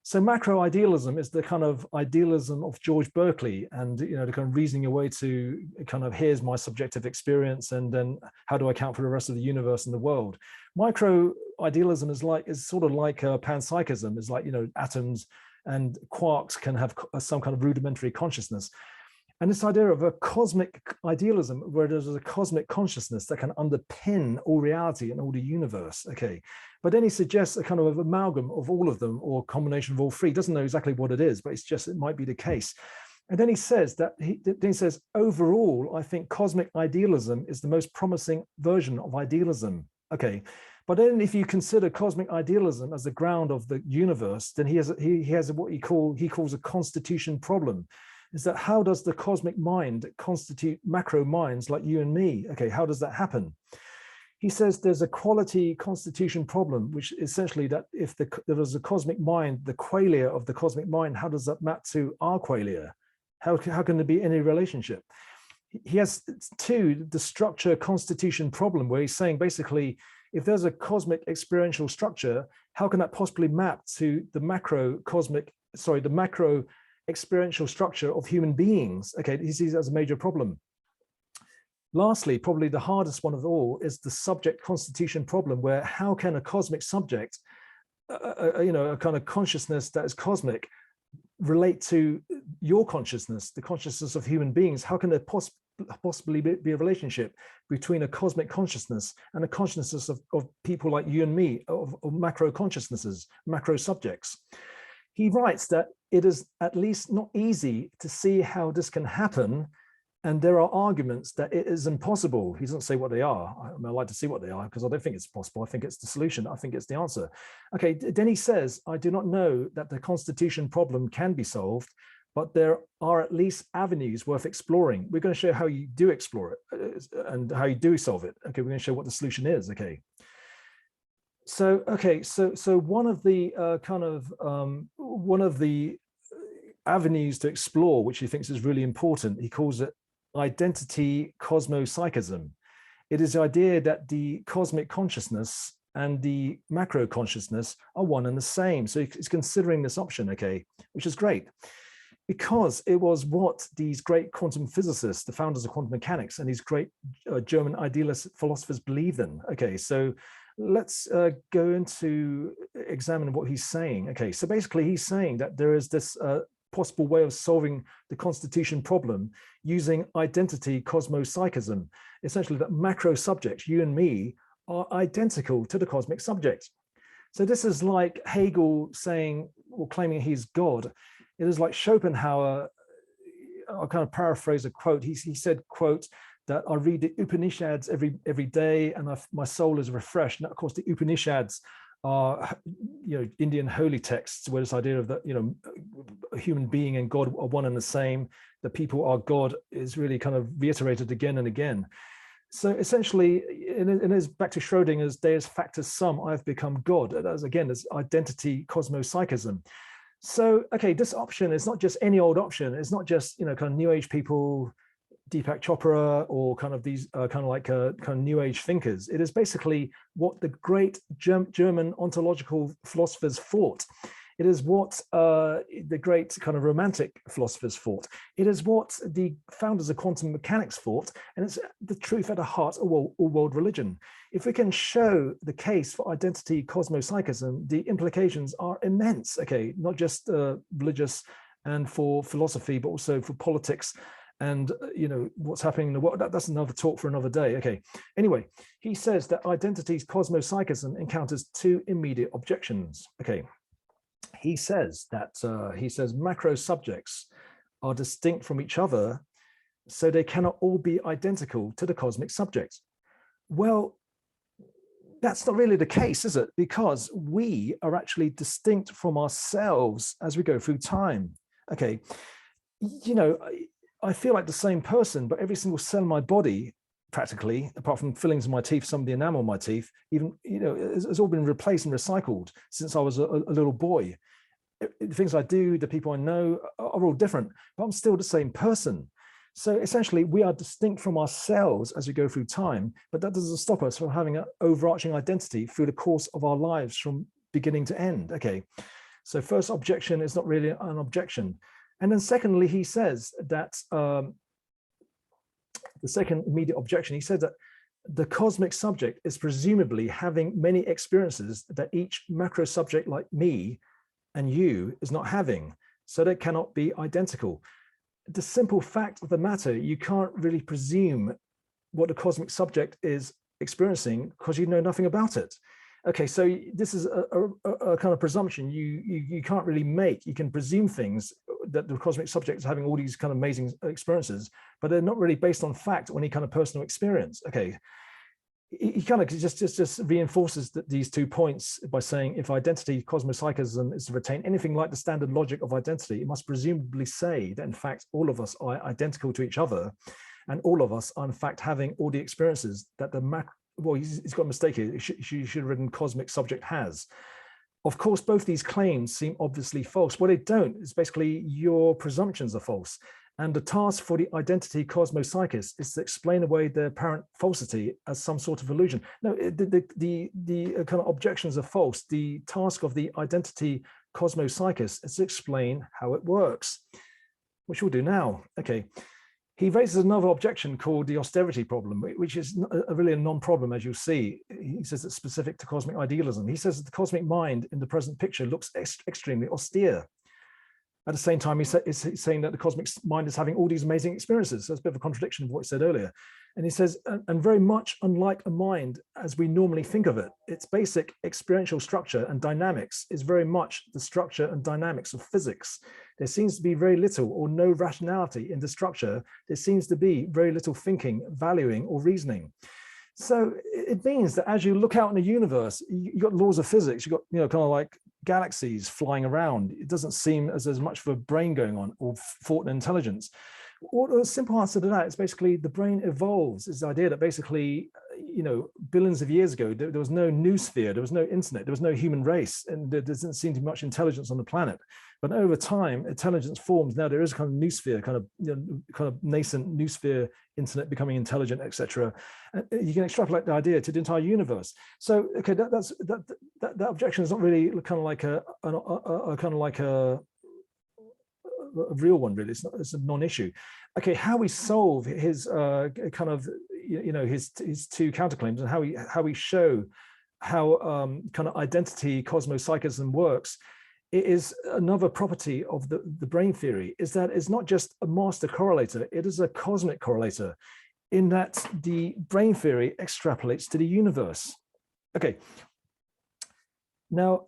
So macro idealism is the kind of idealism of George Berkeley, and the kind of reasoning your way to kind of, here's my subjective experience, and then how do I account for the rest of the universe and the world. Micro idealism is sort of like panpsychism, is like, atoms and quarks can have some kind of rudimentary consciousness. And this idea of a cosmic idealism, where there's a cosmic consciousness that can underpin all reality and all the universe. Okay, but then he suggests a kind of amalgam of all of them, or combination of all three. He doesn't know exactly what it is, but it might be the case. And then he says overall, I think cosmic idealism is the most promising version of idealism. Okay, but then if you consider cosmic idealism as the ground of the universe, then he has what he calls a constitution problem. Is that how does the cosmic mind constitute macro minds like you and me? Okay, how does that happen? He says there's a quality constitution problem, which essentially that if there's a cosmic mind, the qualia of the cosmic mind, how does that map to our qualia? How can there be any relationship? He has the structure constitution problem, where he's saying basically, if there's a cosmic experiential structure, how can that possibly map to the macro experiential structure of human beings? Okay, he sees it as a major problem. Lastly, probably the hardest one of all is the subject constitution problem, where how can a cosmic subject, a kind of consciousness that is cosmic, relate to your consciousness, the consciousness of human beings? How can there possibly be a relationship between a cosmic consciousness and a consciousness of people like you and me, of macro consciousnesses, macro subjects? He writes that it is at least not easy to see how this can happen, and there are arguments that it is impossible. He doesn't say what they are. I'd like to see what they are, because I don't think it's possible. I think it's the solution. I think it's the answer. Okay, then he says, I do not know that the constitution problem can be solved, but there are at least avenues worth exploring. We're going to show how you do explore it and how you do solve it. Okay, we're going to show what the solution is. Okay. So, okay, so one of the avenues to explore, which he thinks is really important, he calls it identity cosmopsychism. It is the idea that the cosmic consciousness and the macro consciousness are one and the same. So he's considering this option, okay, which is great, because it was what these great quantum physicists, the founders of quantum mechanics, and these great German idealist philosophers believed in. Okay, so let's go into examine what he's saying. Okay, so basically he's saying that there is this possible way of solving the constitution problem using identity cosmopsychism. Essentially, that macro subjects, you and me, are identical to the cosmic subject. So this is like Hegel saying, or claiming he's God. It is like Schopenhauer, I'll kind of paraphrase a quote. He said, quote, that I read the Upanishads every day, and my soul is refreshed. And of course, the Upanishads are, Indian holy texts, where this idea of that, a human being and God are one and the same, that people are God, is really kind of reiterated again and again. So essentially, it is back to Schrodinger's Deus factus sum, I've become God. As again, as identity cosmopsychism. So, okay, this option is not just any old option. It's not just, kind of New Age people, Deepak Chopra, or kind of these kind of New Age thinkers. It is basically what the great German ontological philosophers thought. It is what the great kind of romantic philosophers thought. It is what the founders of quantum mechanics thought, and it's the truth at the heart of all world religion. If we can show the case for identity cosmopsychism, the implications are immense. Okay, not just religious and for philosophy, but also for politics and what's happening in the world. That's another talk for another day. Okay. Anyway, he says that identity's cosmopsychism encounters two immediate objections. Okay. He says that macro subjects are distinct from each other, so they cannot all be identical to the cosmic subject. Well, that's not really the case, is it? Because we are actually distinct from ourselves as we go through time. Okay, I feel like the same person, but every single cell in my body, practically, apart from fillings in my teeth, some of the enamel in my teeth, even, it's all been replaced and recycled since I was a little boy. The things I do, the people I know are all different, but I'm still the same person. So essentially, we are distinct from ourselves as we go through time, but that doesn't stop us from having an overarching identity through the course of our lives from beginning to end. Okay, so first objection is not really an objection. And then secondly, he says that the second immediate objection, he said that the cosmic subject is presumably having many experiences that each macro subject like me and you is not having, so they cannot be identical. The simple fact of the matter, you can't really presume what the cosmic subject is experiencing because you know nothing about it. Okay, so this is a kind of presumption you can't really make. You can presume things that the cosmic subject is having all these kind of amazing experiences, but they're not really based on fact or any kind of personal experience. Okay, he kind of just reinforces these 2 points by saying if identity cosmopsychism is to retain anything like the standard logic of identity, it must presumably say that in fact all of us are identical to each other, and all of us are in fact having all the experiences that well, he's got a mistake here. He should have written cosmic subject has. Of course, both these claims seem obviously false. What they don't is basically your presumptions are false. And the task for the identity cosmopsychist is to explain away the apparent falsity as some sort of illusion. No, the kind of objections are false. The task of the identity cosmopsychist is to explain how it works, which we'll do now. Okay. He raises another objection called the austerity problem, which is really a non-problem, as you'll see. He says it's specific to cosmic idealism. He says that the cosmic mind in the present picture looks extremely austere. At the same time, he's saying that the cosmic mind is having all these amazing experiences. So it's a bit of a contradiction of what he said earlier. And he says, and very much unlike a mind as we normally think of it, its basic experiential structure and dynamics is very much the structure and dynamics of physics. There seems to be very little or no rationality in the structure. There seems to be very little thinking, valuing, or reasoning. So it means that as you look out in the universe, you've got laws of physics, you've got, kind of like galaxies flying around. It doesn't seem as there's much of a brain going on or thought and intelligence. Or the simple answer to that is basically the brain evolves. It's the idea that basically, billions of years ago, there was no noosphere, there was no internet, there was no human race, and there doesn't seem to be much intelligence on the planet. But over time, intelligence forms. Now there is a kind of noosphere, kind of nascent noosphere, internet becoming intelligent, etc. You can extrapolate the idea to the entire universe. So, okay, that objection is not really kind of like a real one, really. It's a non-issue. Okay, how we solve his his two counterclaims, and how we show how kind of identity cosmopsychism works. It is another property of the brain theory, is that it's not just a master correlator, it is a cosmic correlator, in that the brain theory extrapolates to the universe. Okay. Now,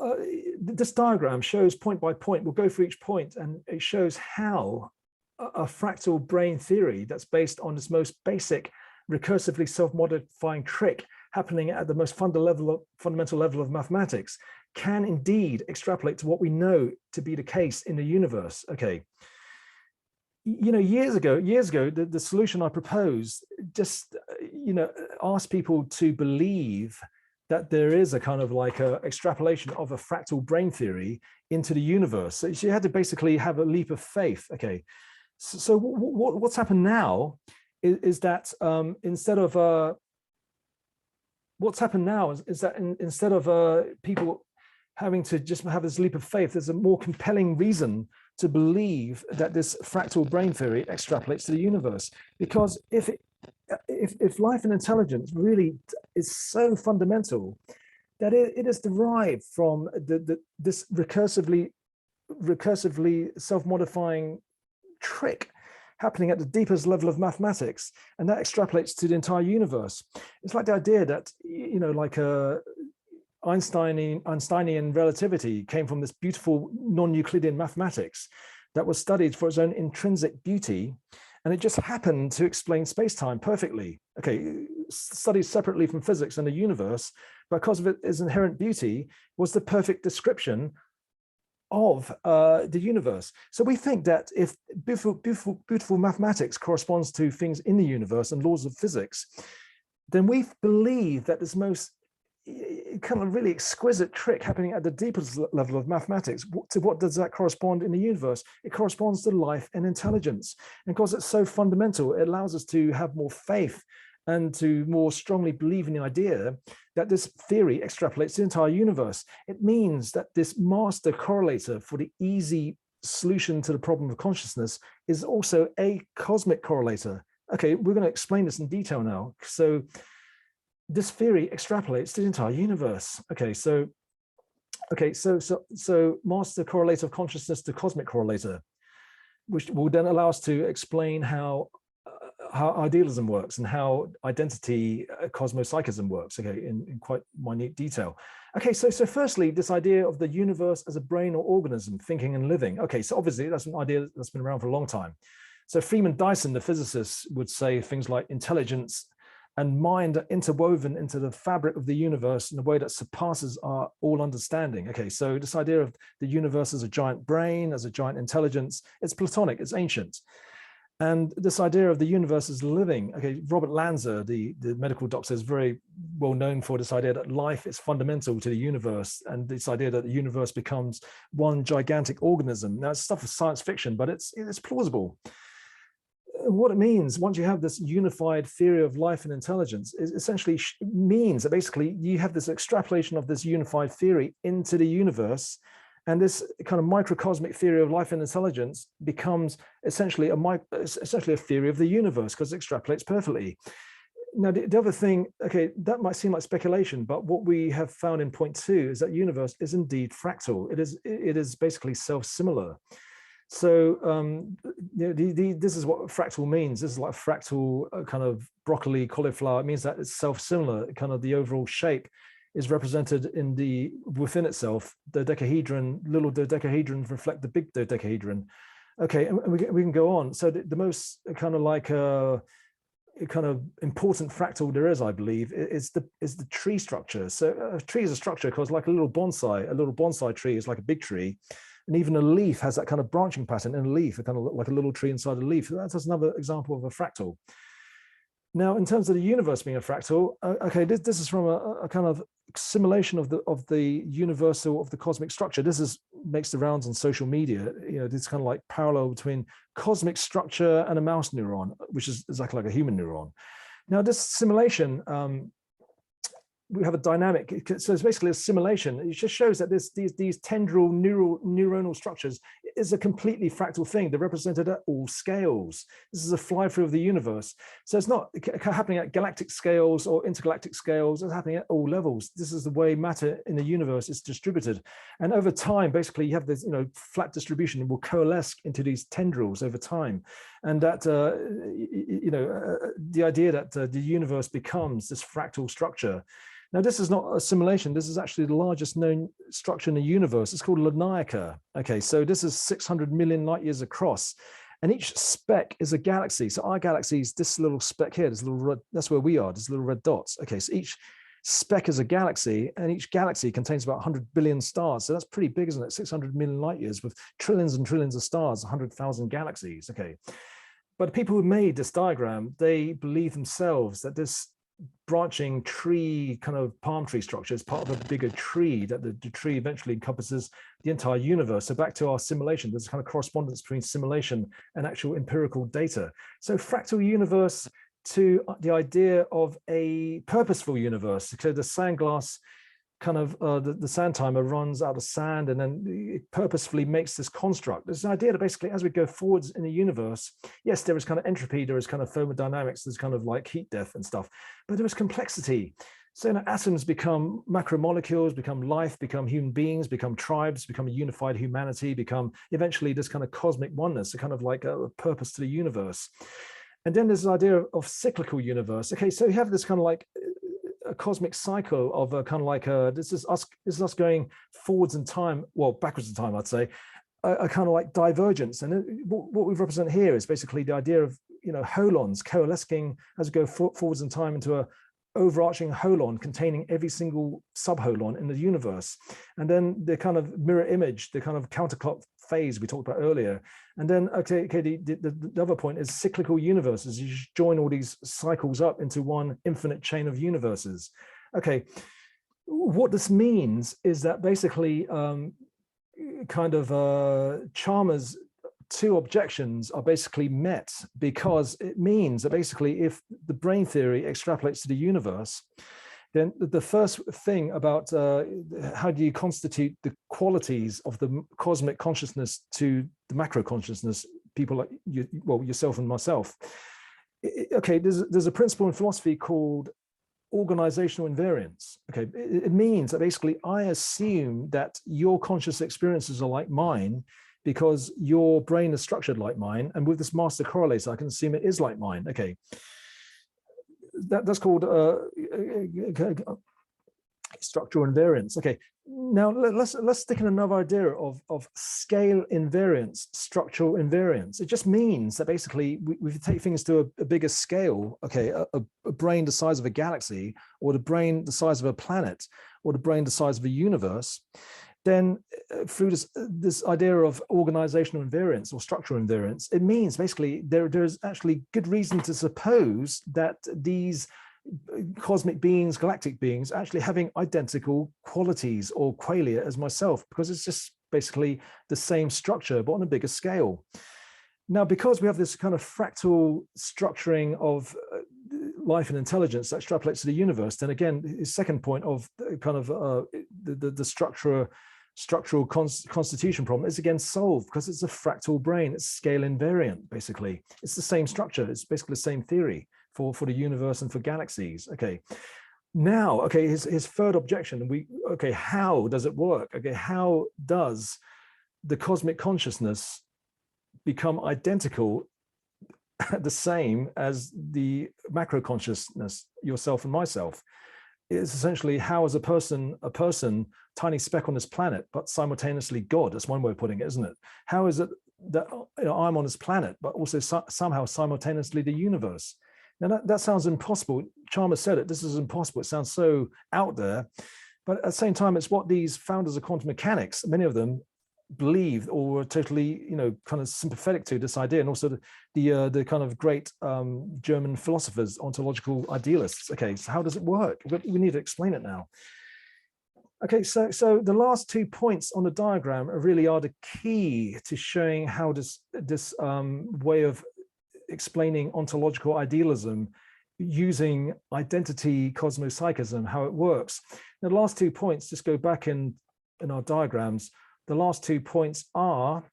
this diagram shows point by point. We'll go through each point, and it shows how a fractal brain theory that's based on its most basic recursively self-modifying trick happening at the most fundamental level of mathematics can indeed extrapolate to what we know to be the case in the universe. Okay. Years ago, the solution I proposed just, asked people to believe that there is a kind of like a extrapolation of a fractal brane theory into the universe. So you had to basically have a leap of faith. Okay. So what's happened now is that instead of instead of people having to just have this leap of faith, there's a more compelling reason to believe that this fractal brane theory extrapolates to the universe. Because if life and intelligence really is so fundamental that it is derived from this recursively self-modifying trick happening at the deepest level of mathematics, and that extrapolates to the entire universe. It's like the idea that, like Einsteinian relativity came from this beautiful non-Euclidean mathematics that was studied for its own intrinsic beauty, and it just happened to explain space-time perfectly. Okay, studied separately from physics and the universe, because of its inherent beauty, was the perfect description of the universe. So we think that if beautiful mathematics corresponds to things in the universe and laws of physics, then we believe that this most kind of really exquisite trick happening at the deepest level of mathematics, to what does that correspond in the universe? It corresponds to life and intelligence. And because it's so fundamental, it allows us to have more faith and to more strongly believe in the idea that this theory extrapolates the entire universe. It means that this master correlator for the easy solution to the problem of consciousness is also a cosmic correlator. Okay, we're going to explain this in detail now. So this theory extrapolates to the entire universe. So master correlator of consciousness to cosmic correlator, which will then allow us to explain how idealism works and how identity cosmopsychism works, in quite minute detail. So firstly, this idea of the universe as a brain or organism, thinking and living. So obviously that's an idea that's been around for a long time. So Freeman Dyson, the physicist, would say things like intelligence and mind are interwoven into the fabric of the universe in a way that surpasses our all understanding. So this idea of the universe as a giant brain, as a giant intelligence, it's Platonic, it's ancient. And this idea of the universe as living, Robert Lanza, the medical doctor, is very well known for this idea that life is fundamental to the universe, and this idea that the universe becomes one gigantic organism. Now, it's stuff of science fiction, but it's plausible. What it means, once you have this unified theory of life and intelligence, it essentially means that basically you have this extrapolation of this unified theory into the universe, and this kind of microcosmic theory of life and intelligence becomes essentially a theory of the universe, because it extrapolates perfectly. Now, the other thing, that might seem like speculation, but what we have found in point 2 is that the universe is indeed fractal. It is basically self-similar. So this is what fractal means. This is like fractal kind of broccoli, cauliflower. It means that it's self-similar. Kind of the overall shape is represented within itself. Dodecahedron, little dodecahedrons reflect the big dodecahedron. And we can go on. So the most kind of like kind of important fractal there is, I believe, is the tree structure. So a tree is a structure because, like a little bonsai tree is like a big tree. And even a leaf has that kind of branching pattern in a leaf, kind of like a little tree inside a leaf. That's another example of a fractal. Now, in terms of the universe being a fractal, this is from a kind of simulation of the universal, of the cosmic structure. This makes the rounds on social media. This kind of like parallel between cosmic structure and a mouse neuron, which is exactly like a human neuron. Now, this simulation, we have a dynamic. So it's basically a simulation. It just shows that these tendril neuronal structures is a completely fractal thing. They're represented at all scales. This is a fly-through of the universe. So it's not happening at galactic scales or intergalactic scales. It's happening at all levels. This is the way matter in the universe is distributed. And over time, basically, you have this flat distribution. It will coalesce into these tendrils over time. And that, the idea that the universe becomes this fractal structure. Now, this is not a simulation. This is actually the largest known structure in the universe. It's called Laniakea. So this is 600 million light years across. and each speck is a galaxy. So our galaxy is this little speck here, this little red, that's where we are, this little red dots. Okay, so each speck is a galaxy, and each galaxy contains about 100 billion stars. So that's pretty big, isn't it? 600 million light years with trillions and trillions of stars, 100,000 galaxies. Okay, but the people who made this diagram, they believe themselves that this branching tree, kind of palm tree structure, is part of a bigger tree, that the tree eventually encompasses the entire universe. So back to our simulation, there's a kind of correspondence between simulation and actual empirical data. So fractal universe to the idea of a purposeful universe. So the sandglass kind of, the sand timer runs out of sand, and then it purposefully makes this construct. There's an idea that basically as we go forwards in the universe, yes, there is kind of entropy, there is kind of thermodynamics, there's kind of like heat death and stuff, but there is complexity. So atoms become macromolecules, become life, become human beings, become tribes, become a unified humanity, become eventually this kind of cosmic oneness, a kind of like a purpose to the universe. And then there's this idea of cyclical universe. Okay, so you have this kind of like a cosmic cycle of a kind of like this is us going forwards in time, well, backwards in time, I'd say, a kind of like divergence. And what we represent here is basically the idea of, holons coalescing as we go forwards in time into a overarching holon containing every single subholon in the universe. And then the kind of mirror image, the kind of counterclock phase we talked about earlier. And then, the other point is cyclical universes. You just join all these cycles up into one infinite chain of universes. Okay, what this means is that basically Chalmers' two objections are basically met, because it means that basically if the brain theory extrapolates to the universe, then the first thing about how do you constitute the qualities of the cosmic consciousness to the macro consciousness, people like you, well, yourself and myself. Okay, there's a principle in philosophy called organizational invariance. Okay, it means that basically I assume that your conscious experiences are like mine because your brain is structured like mine, and with this master correlates, I can assume it is like mine. Okay. That's called structural invariance. Okay, now let's stick in another idea of scale invariance, structural invariance. It just means that basically we take things to a bigger scale. Okay, a brain the size of a galaxy, or the brain the size of a planet, or the brain the size of a universe. Then through this idea of organizational invariance or structural invariance, it means basically there's actually good reason to suppose that these cosmic beings, galactic beings, actually having identical qualities or qualia as myself, because it's just basically the same structure, but on a bigger scale. Now, because we have this kind of fractal structuring of life and intelligence that extrapolates to the universe, then again, his second point of kind of the structural constitution problem is again solved, because it's a fractal brain. It's scale invariant, basically. It's the same structure. It's basically the same theory for the universe and for galaxies. Okay. Now, okay, his third objection, how does it work? Okay, how does the cosmic consciousness become identical, the same as the macro consciousness, yourself and myself? It's essentially, how is a person, tiny speck on this planet, but simultaneously God? That's one way of putting it, isn't it? How is it that I'm on this planet, but also somehow simultaneously the universe? Now that sounds impossible. Chalmers said it. This is impossible. It sounds so out there, but at the same time, it's what these founders of quantum mechanics, many of them, believed or were totally, kind of sympathetic to this idea, and also the kind of great German philosophers, ontological idealists. Okay, so how does it work? We need to explain it now. Okay, so the last 2 points on the diagram really are the key to showing how this way of explaining ontological idealism using identity cosmopsychism, how it works. Now, the last 2 points, just go back in our diagrams. The last 2 points are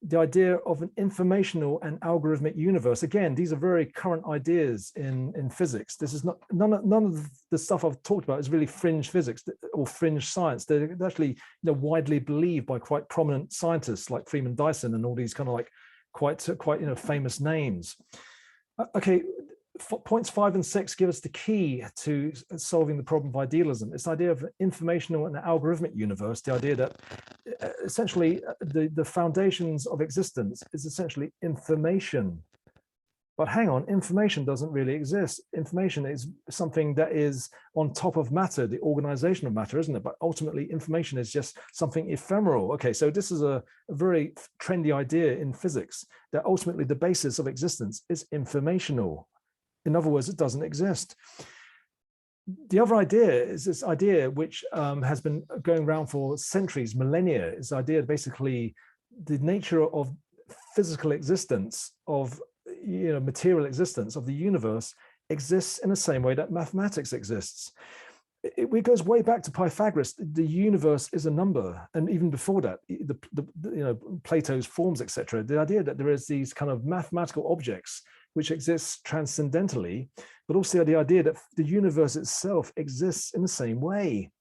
the idea of an informational and algorithmic universe. Again, these are very current ideas in physics. This is none of the stuff I've talked about is really fringe physics or fringe science. They're actually widely believed by quite prominent scientists like Freeman Dyson and all these kind of like quite famous names. Okay, points 5 and 6 give us the key to solving the problem of idealism. It's the idea of an informational and algorithmic universe, the idea that essentially the foundations of existence is essentially information. But hang on, information doesn't really exist. Information is something that is on top of matter, the organization of matter, isn't it? But ultimately, information is just something ephemeral. Okay, so this is a very trendy idea in physics, that ultimately the basis of existence is informational. In other words, it doesn't exist. The other idea is this idea which has been going around for centuries, millennia, is the idea basically the nature of physical existence, of material existence of the universe exists in the same way that mathematics exists. It goes way back to Pythagoras. The universe is a number, and even before that, Plato's forms, etc. The idea that there is these kind of mathematical objects which exist transcendentally, but also the idea that the universe itself exists in the same way.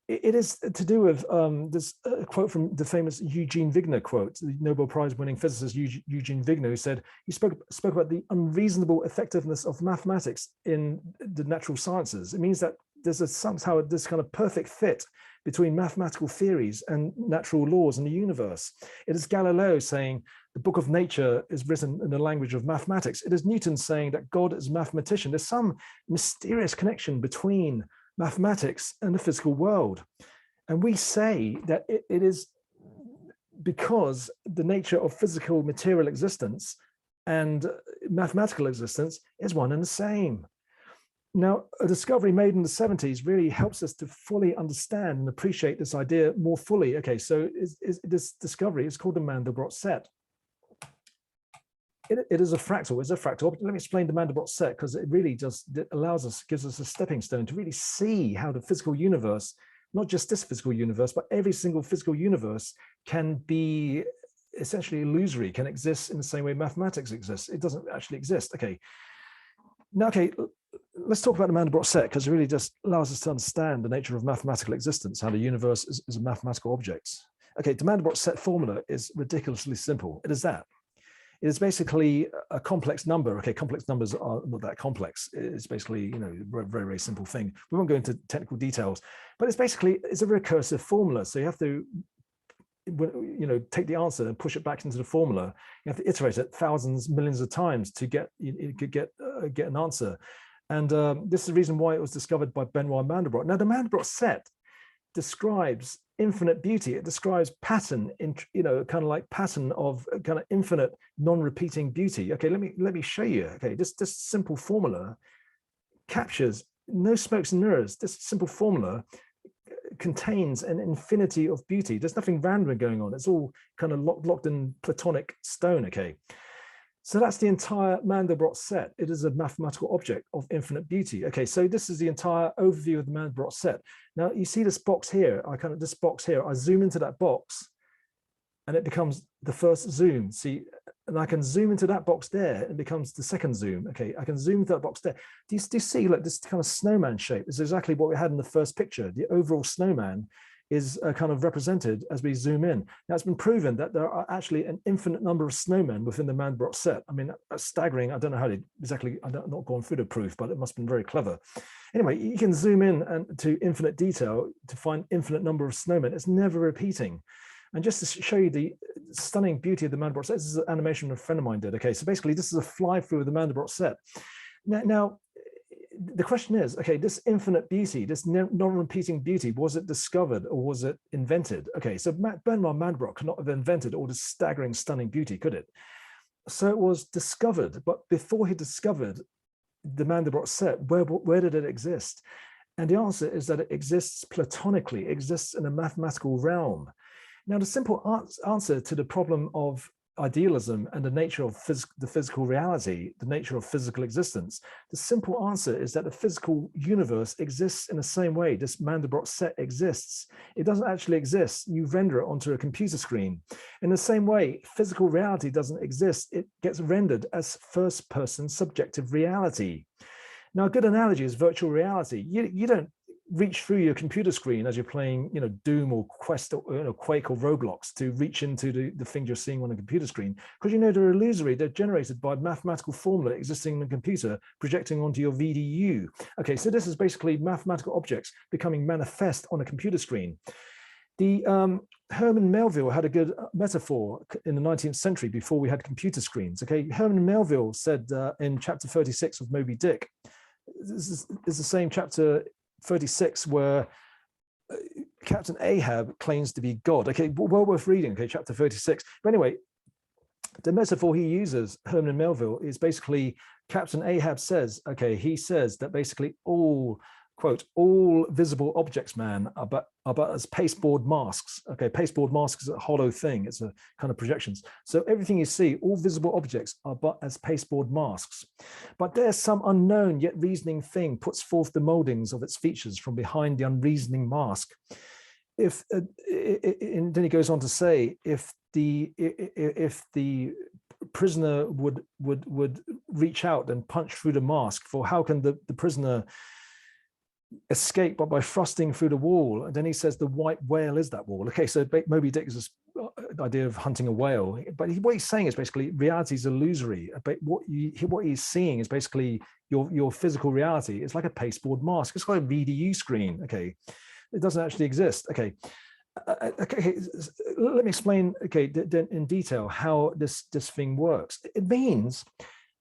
It is to do with this quote from the famous Eugene Wigner quote, the Nobel Prize winning physicist Eugene Wigner, who said, he spoke about the unreasonable effectiveness of mathematics in the natural sciences. It means that there's somehow this kind of perfect fit between mathematical theories and natural laws in the universe. It is Galileo saying the book of nature is written in the language of mathematics. It is Newton saying that God is a mathematician. There's some mysterious connection between mathematics and the physical world. And we say that it is because the nature of physical material existence and mathematical existence is one and the same. Now, a discovery made in the 70s really helps us to fully understand and appreciate this idea more fully. Okay, so this discovery is called the Mandelbrot set. It is a fractal. It's a fractal. Let me explain the Mandelbrot set, because it really just gives us a stepping stone to really see how the physical universe, not just this physical universe, but every single physical universe can be essentially illusory, can exist in the same way mathematics exists. It doesn't actually exist. Okay. Now, okay, let's talk about the Mandelbrot set, because it really just allows us to understand the nature of mathematical existence, how the universe is a mathematical object. Okay, the Mandelbrot set formula is ridiculously simple. It is that. It is basically a complex number. Okay, complex numbers are not that complex. It's basically, a very, very simple thing. We won't go into technical details, but it's a recursive formula. So you have to, take the answer and push it back into the formula. You have to iterate it thousands, millions of times to get an answer. And this is the reason why it was discovered by Benoit Mandelbrot. Now, the Mandelbrot set describes infinite beauty. It describes pattern, kind of like pattern of kind of infinite non-repeating beauty. Okay, let me show you. Okay, this simple formula captures no smokes and mirrors. This simple formula contains an infinity of beauty. There's nothing random going on. It's all kind of locked in Platonic stone. Okay. So that's the entire Mandelbrot set. It is a mathematical object of infinite beauty. Okay, so this is the entire overview of the Mandelbrot set. Now you see this box here. This box here. I zoom into that box, and it becomes the first zoom. See, and I can zoom into that box there, and it becomes the second zoom. Okay, I can zoom into that box there. Do you see like this kind of snowman shape? This is exactly what we had in the first picture. The overall snowman is kind of represented as we zoom in. Now, it's been proven that there are actually an infinite number of snowmen within the Mandelbrot set. I mean, that's staggering. I don't know how they exactly, I'm not going through the proof, but it must have been very clever. Anyway, you can zoom in to infinite detail to find infinite number of snowmen. It's never repeating. And just to show you the stunning beauty of the Mandelbrot set, this is an animation a friend of mine did. Okay, so basically this is a fly through of the Mandelbrot set. Now, the question is, okay, this infinite beauty, this non-repeating beauty, was it discovered or was it invented? Okay, so Benoit Mandelbrot could not have invented all this staggering, stunning beauty, could it? So it was discovered, but before he discovered the Mandelbrot set, where did it exist? And the answer is that it exists platonically, exists in a mathematical realm. Now, the simple answer to the problem of idealism and the nature of the physical reality, the nature of physical existence, the simple answer is that the physical universe exists in the same way this Mandelbrot set exists. It doesn't actually exist. You render it onto a computer screen. In the same way, physical reality doesn't exist. It gets rendered as first-person subjective reality. Now, a good analogy is virtual reality. You don't reach through your computer screen as you're playing, Doom or Quest or Quake or Roblox to reach into the things you're seeing on a computer screen, because they're illusory. They're generated by mathematical formula existing in the computer, projecting onto your VDU. Okay, so this is basically mathematical objects becoming manifest on a computer screen. The Herman Melville had a good metaphor in the 19th century before we had computer screens. Okay, Herman Melville said in chapter 36 of Moby Dick, this is the same chapter 36 where Captain Ahab claims to be God. Okay, well worth reading. Okay, chapter 36. But anyway, the metaphor he uses, Herman Melville, is basically Captain Ahab says, okay, he says that basically all, quote, all visible objects, man, are but as pasteboard masks. Okay, pasteboard masks is a hollow thing. It's a kind of projections. So everything you see, all visible objects are but as pasteboard masks. But there's some unknown yet reasoning thing puts forth the moldings of its features from behind the unreasoning mask. And then he goes on to say, if the prisoner would reach out and punch through the mask, for how can the prisoner escape but by thrusting through the wall? And then he says the white whale is that wall. Okay, so Moby Dick is this idea of hunting a whale, but what he's saying is basically reality is illusory. But what he's seeing is basically your physical reality. It's like a pasteboard mask. It's like a VDU screen. Okay, it doesn't actually exist. Okay. Okay, let me explain, okay, in detail how this thing works. It means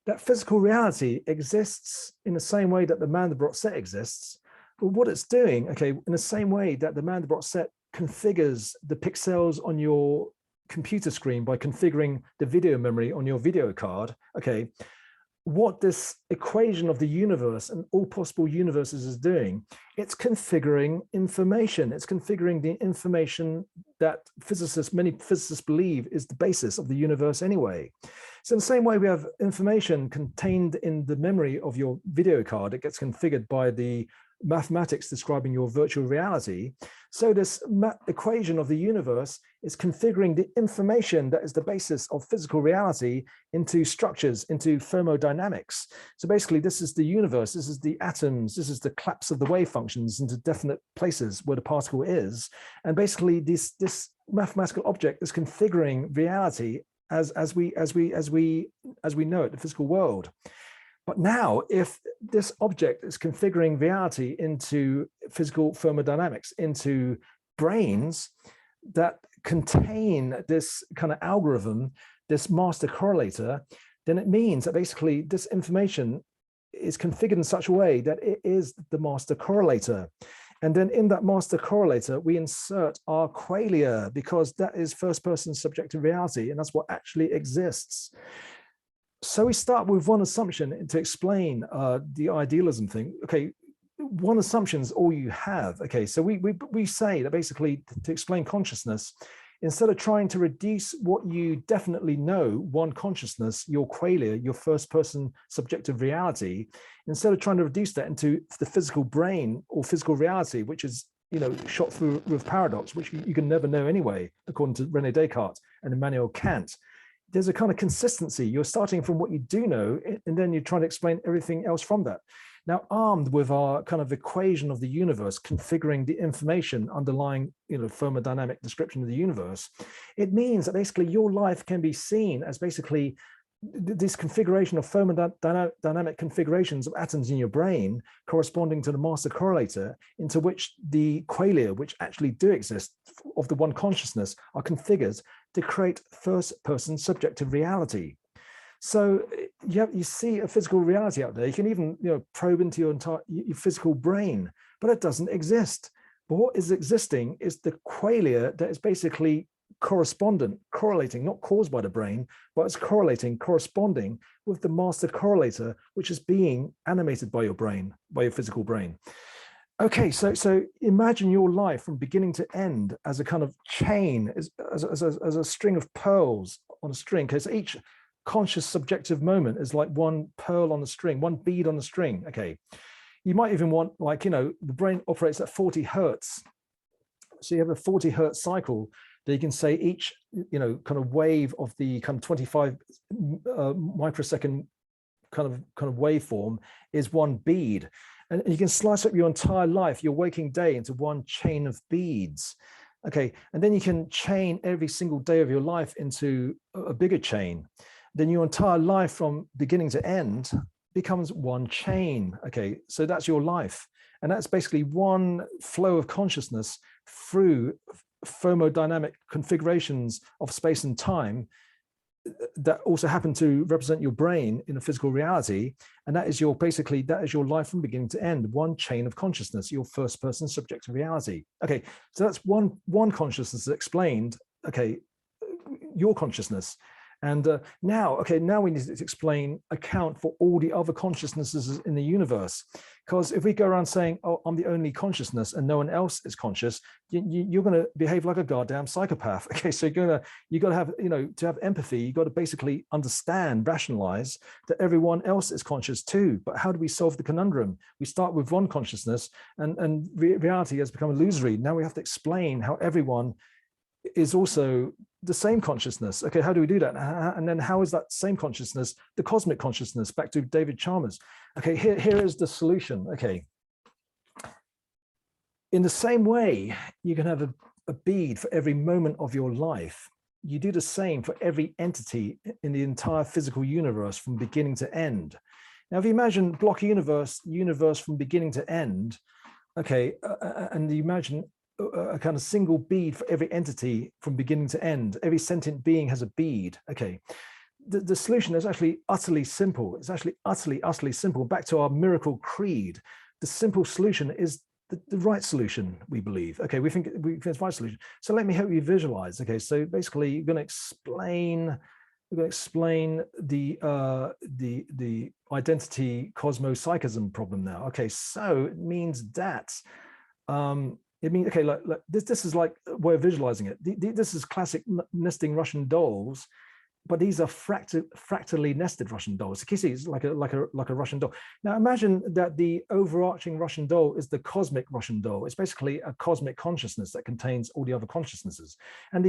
that physical reality exists in the same way that the Mandelbrot set exists, but what it's doing, okay, in the same way that the Mandelbrot set configures the pixels on your computer screen by configuring the video memory on your video card, okay, what this equation of the universe and all possible universes is doing, it's configuring information. It's configuring the information that many physicists believe is the basis of the universe anyway. So in the same way we have information contained in the memory of your video card, it gets configured by the mathematics describing your virtual reality. So this equation of the universe is configuring the information that is the basis of physical reality into structures, into thermodynamics. So basically this is the universe, this is the atoms, this is the collapse of the wave functions into definite places where the particle is. And basically this mathematical object is configuring reality as we know it, the physical world. But now, if this object is configuring reality into physical thermodynamics, into brains that contain this kind of algorithm, this master correlator, then it means that basically this information is configured in such a way that it is the master correlator. And then in that master correlator, we insert our qualia, because that is first-person subjective reality, and that's what actually exists. So we start with one assumption to explain the idealism thing. Okay, one assumption is all you have. Okay, so we say that basically to explain consciousness, instead of trying to reduce what you definitely know, one consciousness, your qualia, your first-person subjective reality, instead of trying to reduce that into the physical brain or physical reality, which is shot through with paradox, which you can never know anyway, according to René Descartes and Immanuel Kant. There's a kind of consistency. You're starting from what you do know, and then you're trying to explain everything else from that. Now, armed with our kind of equation of the universe, configuring the information underlying, thermodynamic description of the universe, it means that basically your life can be seen as basically this configuration of thermodynamic configurations of atoms in your brain corresponding to the master correlator, into which the qualia, which actually do exist of the one consciousness, are configured to create first-person subjective reality. So you see a physical reality out there. You can even probe into your entire physical brain, but it doesn't exist. But what is existing is the qualia that is basically correlating, not caused by the brain, but it's corresponding with the master correlator, which is being animated by your brain, by your physical brain. Okay, so imagine your life from beginning to end as a kind of chain, as a string of pearls on a string, because each conscious subjective moment is like one pearl on the string, one bead on the string. Okay, you might even want, the brain operates at 40 hertz. So you have a 40 hertz cycle that you can say each, kind of wave of the kind of 25 microsecond kind of waveform is one bead. And you can slice up your entire life, your waking day, into one chain of beads. Okay, and then you can chain every single day of your life into a bigger chain. Then your entire life from beginning to end becomes one chain. Okay, so that's your life. And that's basically one flow of consciousness through thermodynamic configurations of space and time that also happen to represent your brain in a physical reality. And that is your, basically, that is your life from beginning to end, one chain of consciousness, your first person subjective reality. Okay, so that's one consciousness that explained, okay, your consciousness. And now we need to account for all the other consciousnesses in the universe. Because if we go around saying, oh, I'm the only consciousness and no one else is conscious, you're going to behave like a goddamn psychopath. Okay, so you got to have, to have empathy, you got to basically understand, rationalize that everyone else is conscious too. But how do we solve the conundrum? We start with one consciousness, and reality has become illusory. Now we have to explain how everyone is also the same consciousness. Okay, how do we do that? And then how is that same consciousness the cosmic consciousness? Back to David Chalmers. Okay, here is the solution. Okay, in the same way you can have a bead for every moment of your life, you do the same for every entity in the entire physical universe from beginning to end. Now if you imagine block universe from beginning to end, okay, and you imagine a kind of single bead for every entity from beginning to end. Every sentient being has a bead. Okay, the solution is actually utterly simple. It's actually utterly simple. Back to our miracle creed, the simple solution is the right solution, we believe. Okay, we think it's the right solution. So let me help you visualize. Okay, so basically you're going to explain the identity cosmopsychism problem now. Okay, so it means that okay, like this is like a way of visualizing it. This is classic nesting Russian dolls, but these are fractally nested Russian dolls. So you see, it's like a Russian doll. Now imagine that the overarching Russian doll is the cosmic Russian doll. It's basically a cosmic consciousness that contains all the other consciousnesses. And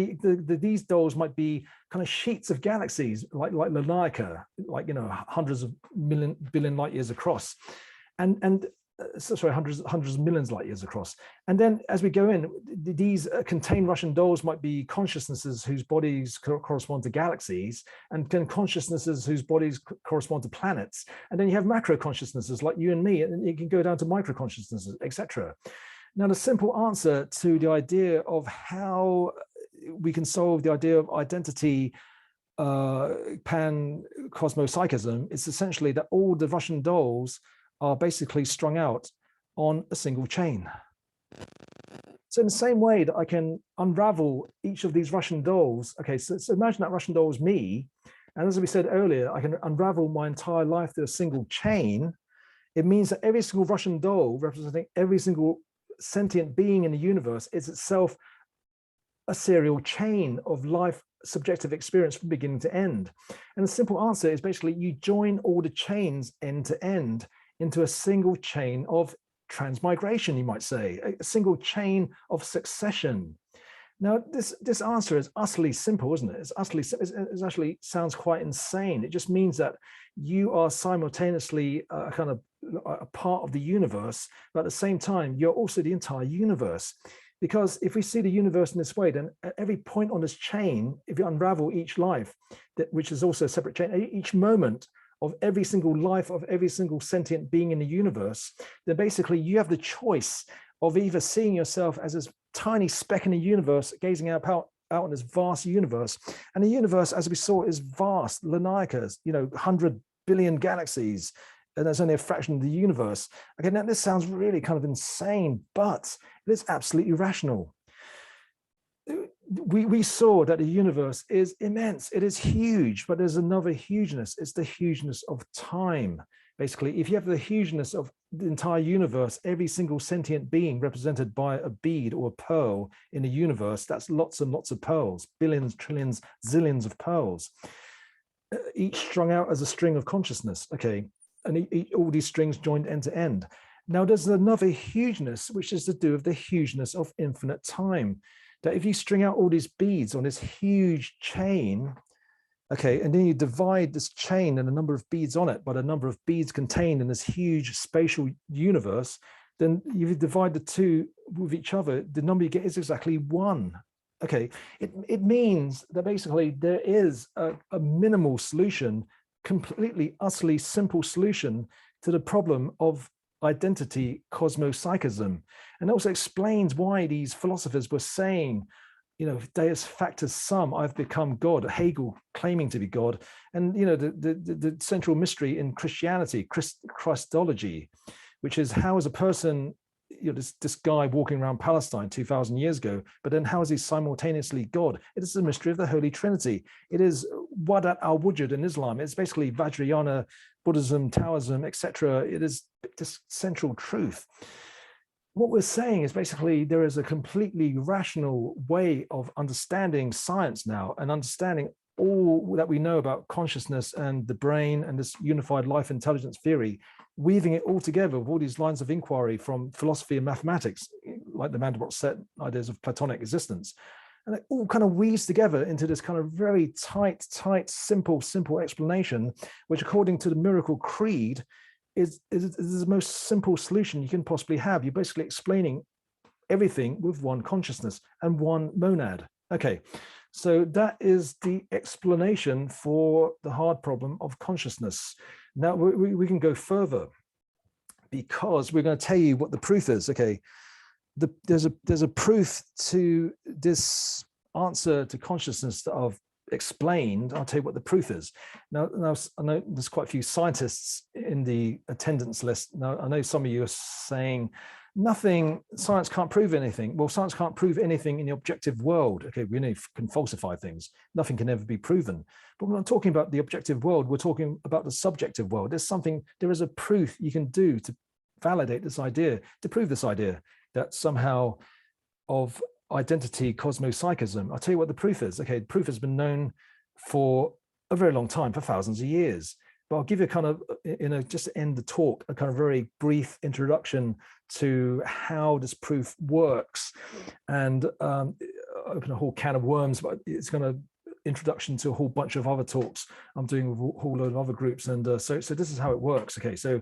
these dolls might be kind of sheets of galaxies, like Lanaika, like hundreds of billion light years across, and hundreds of millions light years across. And then as we go in, these contained Russian dolls might be consciousnesses whose bodies correspond to galaxies, and then consciousnesses whose bodies correspond to planets. And then you have macro consciousnesses like you and me, and you can go down to micro consciousnosses, etc. Now, the simple answer to the idea of how we can solve the idea of identity pan-cosmopsychism is essentially that all the Russian dolls are basically strung out on a single chain. So in the same way that I can unravel each of these Russian dolls, okay, so imagine that Russian doll is me, and as we said earlier, I can unravel my entire life through a single chain. It means that every single Russian doll representing every single sentient being in the universe is itself a serial chain of life subjective experience from beginning to end. And the simple answer is basically you join all the chains end to end into a single chain of transmigration, you might say, a single chain of succession. Now, this answer is utterly simple, isn't it? It actually sounds quite insane. It just means that you are simultaneously kind of a part of the universe, but at the same time, you're also the entire universe. Because if we see the universe in this way, then at every point on this chain, if you unravel each life, which is also a separate chain, each moment of every single life of every single sentient being in the universe, then basically you have the choice of either seeing yourself as this tiny speck in the universe, gazing out in this vast universe. And the universe, as we saw, is vast, Lanaikas, 100 billion galaxies, and there's only a fraction of the universe. Okay, now this sounds really kind of insane, but it is absolutely rational. We saw that the universe is immense. It is huge, but there's another hugeness. It's the hugeness of time. Basically, if you have the hugeness of the entire universe, every single sentient being represented by a bead or a pearl in the universe, that's lots and lots of pearls, billions, trillions, zillions of pearls, each strung out as a string of consciousness. Okay, and all these strings joined end to end. Now, there's another hugeness, which is to do with the hugeness of infinite time. That if you string out all these beads on this huge chain, Okay, and then you divide this chain and the number of beads on it by the number of beads contained in this huge spatial universe, then you divide the two with each other, the number you get is exactly 1. Okay, it means that basically there is a minimal solution, completely, utterly simple solution to the problem of identity cosmopsychism. And also explains why these philosophers were saying, Deus factus sum, I've become God, Hegel claiming to be God. And, the central mystery in Christianity, Christology, which is how is a person, this guy walking around Palestine 2,000 years ago, but then how is he simultaneously God? It is the mystery of the Holy Trinity. It is Wadat al-Wujud in Islam. It's basically Vajrayana, Buddhism, Taoism, etc. It is this central truth. What we're saying is basically there is a completely rational way of understanding science now and understanding all that we know about consciousness and the brain and this unified life intelligence theory, weaving it all together with all these lines of inquiry from philosophy and mathematics, like the Mandelbrot set ideas of Platonic existence. And it all kind of weaves together into this kind of very tight, simple explanation, which according to the Miracle Creed is the most simple solution you can possibly have. You're basically explaining everything with one consciousness and one monad. Okay, so that is the explanation for the hard problem of consciousness. Now we can go further because we're going to tell you what the proof is. Okay, there's a proof to this answer to consciousness that I've explained. I'll tell you what the proof is. Now I know there's quite a few scientists in the attendance list. Now I know some of you are saying, science can't prove anything. Well, science can't prove anything in the objective world. Okay, we can falsify things. Nothing can ever be proven. But we're not talking about the objective world. We're talking about the subjective world. There is a proof you can do to validate this idea, to prove this idea that somehow of identity cosmopsychism. I'll tell you what the proof is. Okay, the proof has been known for a very long time, for thousands of years. But I'll give you a kind of, just to end the talk, a kind of very brief introduction to how this proof works, and open a whole can of worms. But it's going to introduction to a whole bunch of other talks I'm doing with a whole load of other groups, and so this is how it works. Okay, so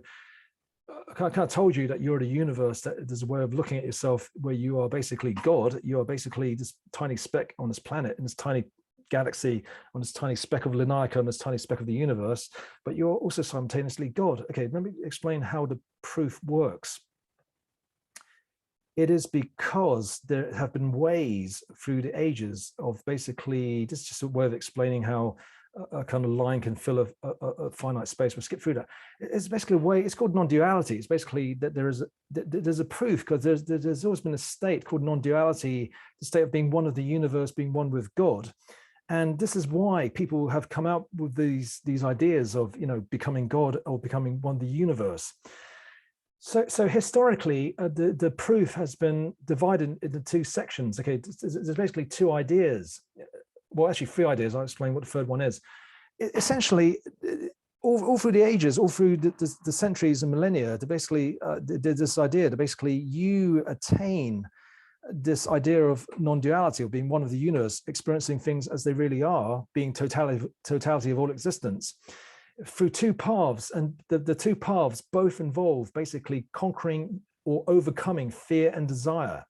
I kind of told you that you're in a universe, that there's a way of looking at yourself where you are basically God. You are basically this tiny speck on this planet, in this tiny galaxy, on this tiny speck of Linnaeus, on this tiny speck of the universe, but you're also simultaneously God. Okay, let me explain how the proof works. It is because there have been ways through the ages of basically, this is just a way of explaining how a kind of line can fill a finite space. We'll skip through that. It's basically a way, it's called non-duality. It's basically that there's a proof, because there's always been a state called non-duality, the state of being one of the universe, being one with God. And this is why people have come out with these ideas of, becoming God or becoming one of the universe. So historically, the proof has been divided into two sections. Okay, there's basically two ideas. Well, actually 3 ideas. I'll explain what the third one is. Essentially, all through the ages, all through the centuries and millennia, basically this idea that basically you attain this idea of non-duality, of being one of the universe, experiencing things as they really are, being totality of all existence, through 2 paths. And the 2 paths both involve basically conquering or overcoming fear and desire.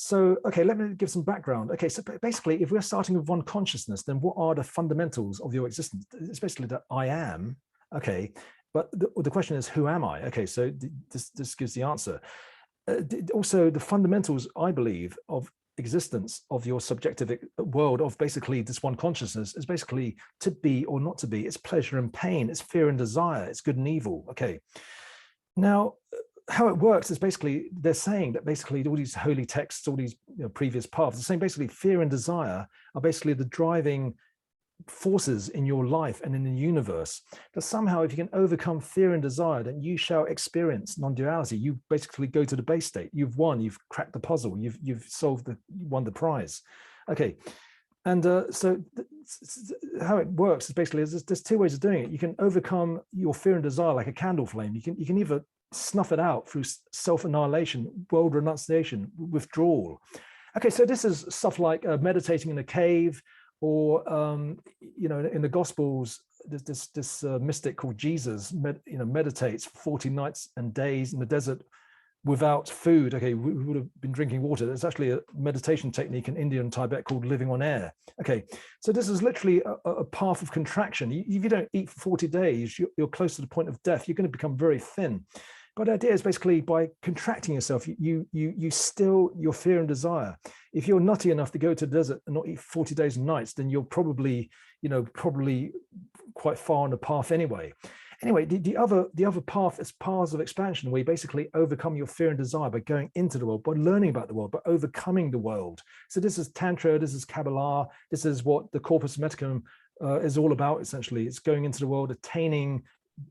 So, okay, let me give some background. Okay, so basically, if we're starting with one consciousness, then what are the fundamentals of your existence? It's basically that I am, okay, but the question is, who am I? Okay, so this gives the answer. Also, the fundamentals, I believe, of existence, of your subjective world, of basically this one consciousness, is basically to be or not to be. It's pleasure and pain, it's fear and desire, it's good and evil. Okay, now how it works is basically they're saying that basically all these holy texts, all these previous paths, they're saying basically fear and desire are basically the driving forces in your life and in the universe. That somehow, if you can overcome fear and desire, then you shall experience non-duality. You basically go to the base state. You've won. You've cracked the puzzle. You've won the prize. Okay, and so how it works is basically there's 2 ways of doing it. You can overcome your fear and desire like a candle flame. You can either snuff it out through self-annihilation, world renunciation, withdrawal. Okay, so this is stuff like meditating in a cave, or in the Gospels, there's this mystic called Jesus, meditates for 40 nights and days in the desert without food. Okay, we would have been drinking water. There's actually a meditation technique in India and Tibet called living on air. Okay, so this is literally a path of contraction. If you don't eat for 40 days, you're close to the point of death. You're going to become very thin. But the idea is basically by contracting yourself, you still your fear and desire. If you're nutty enough to go to the desert and not eat 40 days and nights, then you're probably quite far on the path anyway. Anyway, the other path is paths of expansion, where you basically overcome your fear and desire by going into the world, by learning about the world, by overcoming the world. So this is Tantra, this is Kabbalah, this is what the Corpus Hermeticum is all about, essentially. It's going into the world, attaining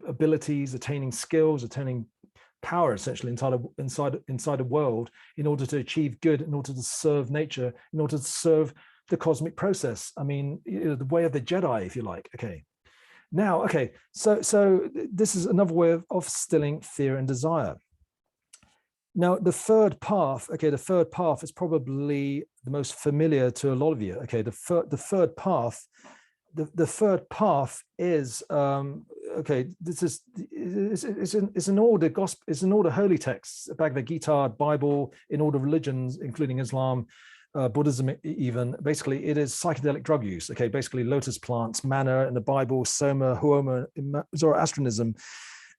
abilities, attaining skills, attaining power, essentially, inside a world, in order to achieve good, in order to serve nature, in order to serve the cosmic process. I mean, the way of the Jedi, if you like. Okay. Now, okay, so this is another way of stilling fear and desire. Now, the third path is probably the most familiar to a lot of you. Okay, the third path is this is it's in all the gospel, it's in all the holy texts, Bhagavad Gita, Bible, in all the religions, including Islam, Buddhism even. Basically, it is psychedelic drug use. Okay, basically lotus plants, manna in the Bible, soma, huoma in Zoroastrianism.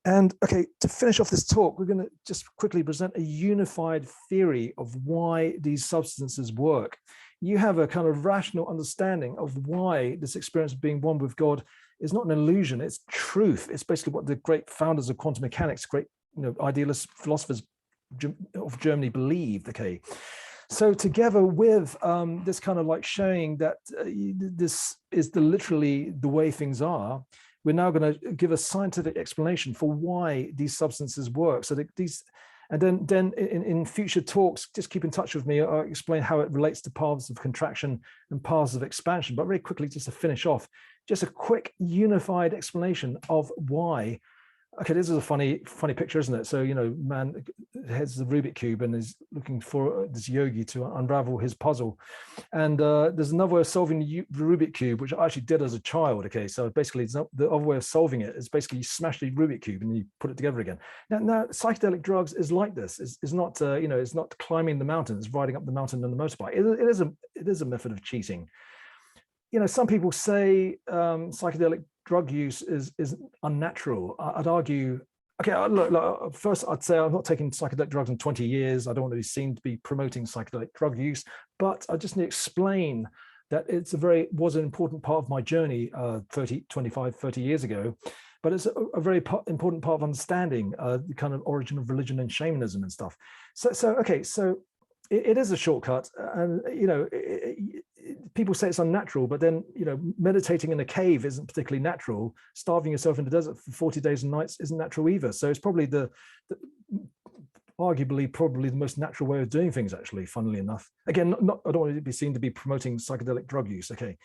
And okay, to finish off this talk, we're going to just quickly present a unified theory of why these substances work. You have a kind of rational understanding of why this experience of being one with God is not an illusion, it's truth. It's basically what the great founders of quantum mechanics, great idealist philosophers of Germany believed. Okay. So together with this kind of like showing that this is literally the way things are, we're now going to give a scientific explanation for why these substances work. So that and then in future talks, just keep in touch with me. I'll explain how it relates to paths of contraction and paths of expansion. But very quickly, just to finish off, just a quick unified explanation of why. Okay, this is a funny picture, isn't it? So, man heads the Rubik cube and is looking for this yogi to unravel his puzzle. And there's another way of solving the Rubik cube, which I actually did as a child. Okay, so basically the other way of solving it is basically you smash the Rubik cube and you put it together again. Now psychedelic drugs is like this. It's not, it's not climbing the mountain, it's riding up the mountain on the motorbike. It is a method of cheating. Some people say psychedelic drug use is unnatural. I'd argue, okay, look, first I'd say I'm not taking psychedelic drugs in 20 years. I don't want to be seen to be promoting psychedelic drug use, but I just need to explain that was an important part of my journey 25, 30 years ago. But it's a very important part of understanding the kind of origin of religion and shamanism and stuff. So it is a shortcut, and people say it's unnatural, but then meditating in a cave isn't particularly natural. Starving yourself in the desert for 40 days and nights isn't natural either. So it's probably arguably the most natural way of doing things, actually, funnily enough. Again, I don't want to be seen to be promoting psychedelic drug use. Okay,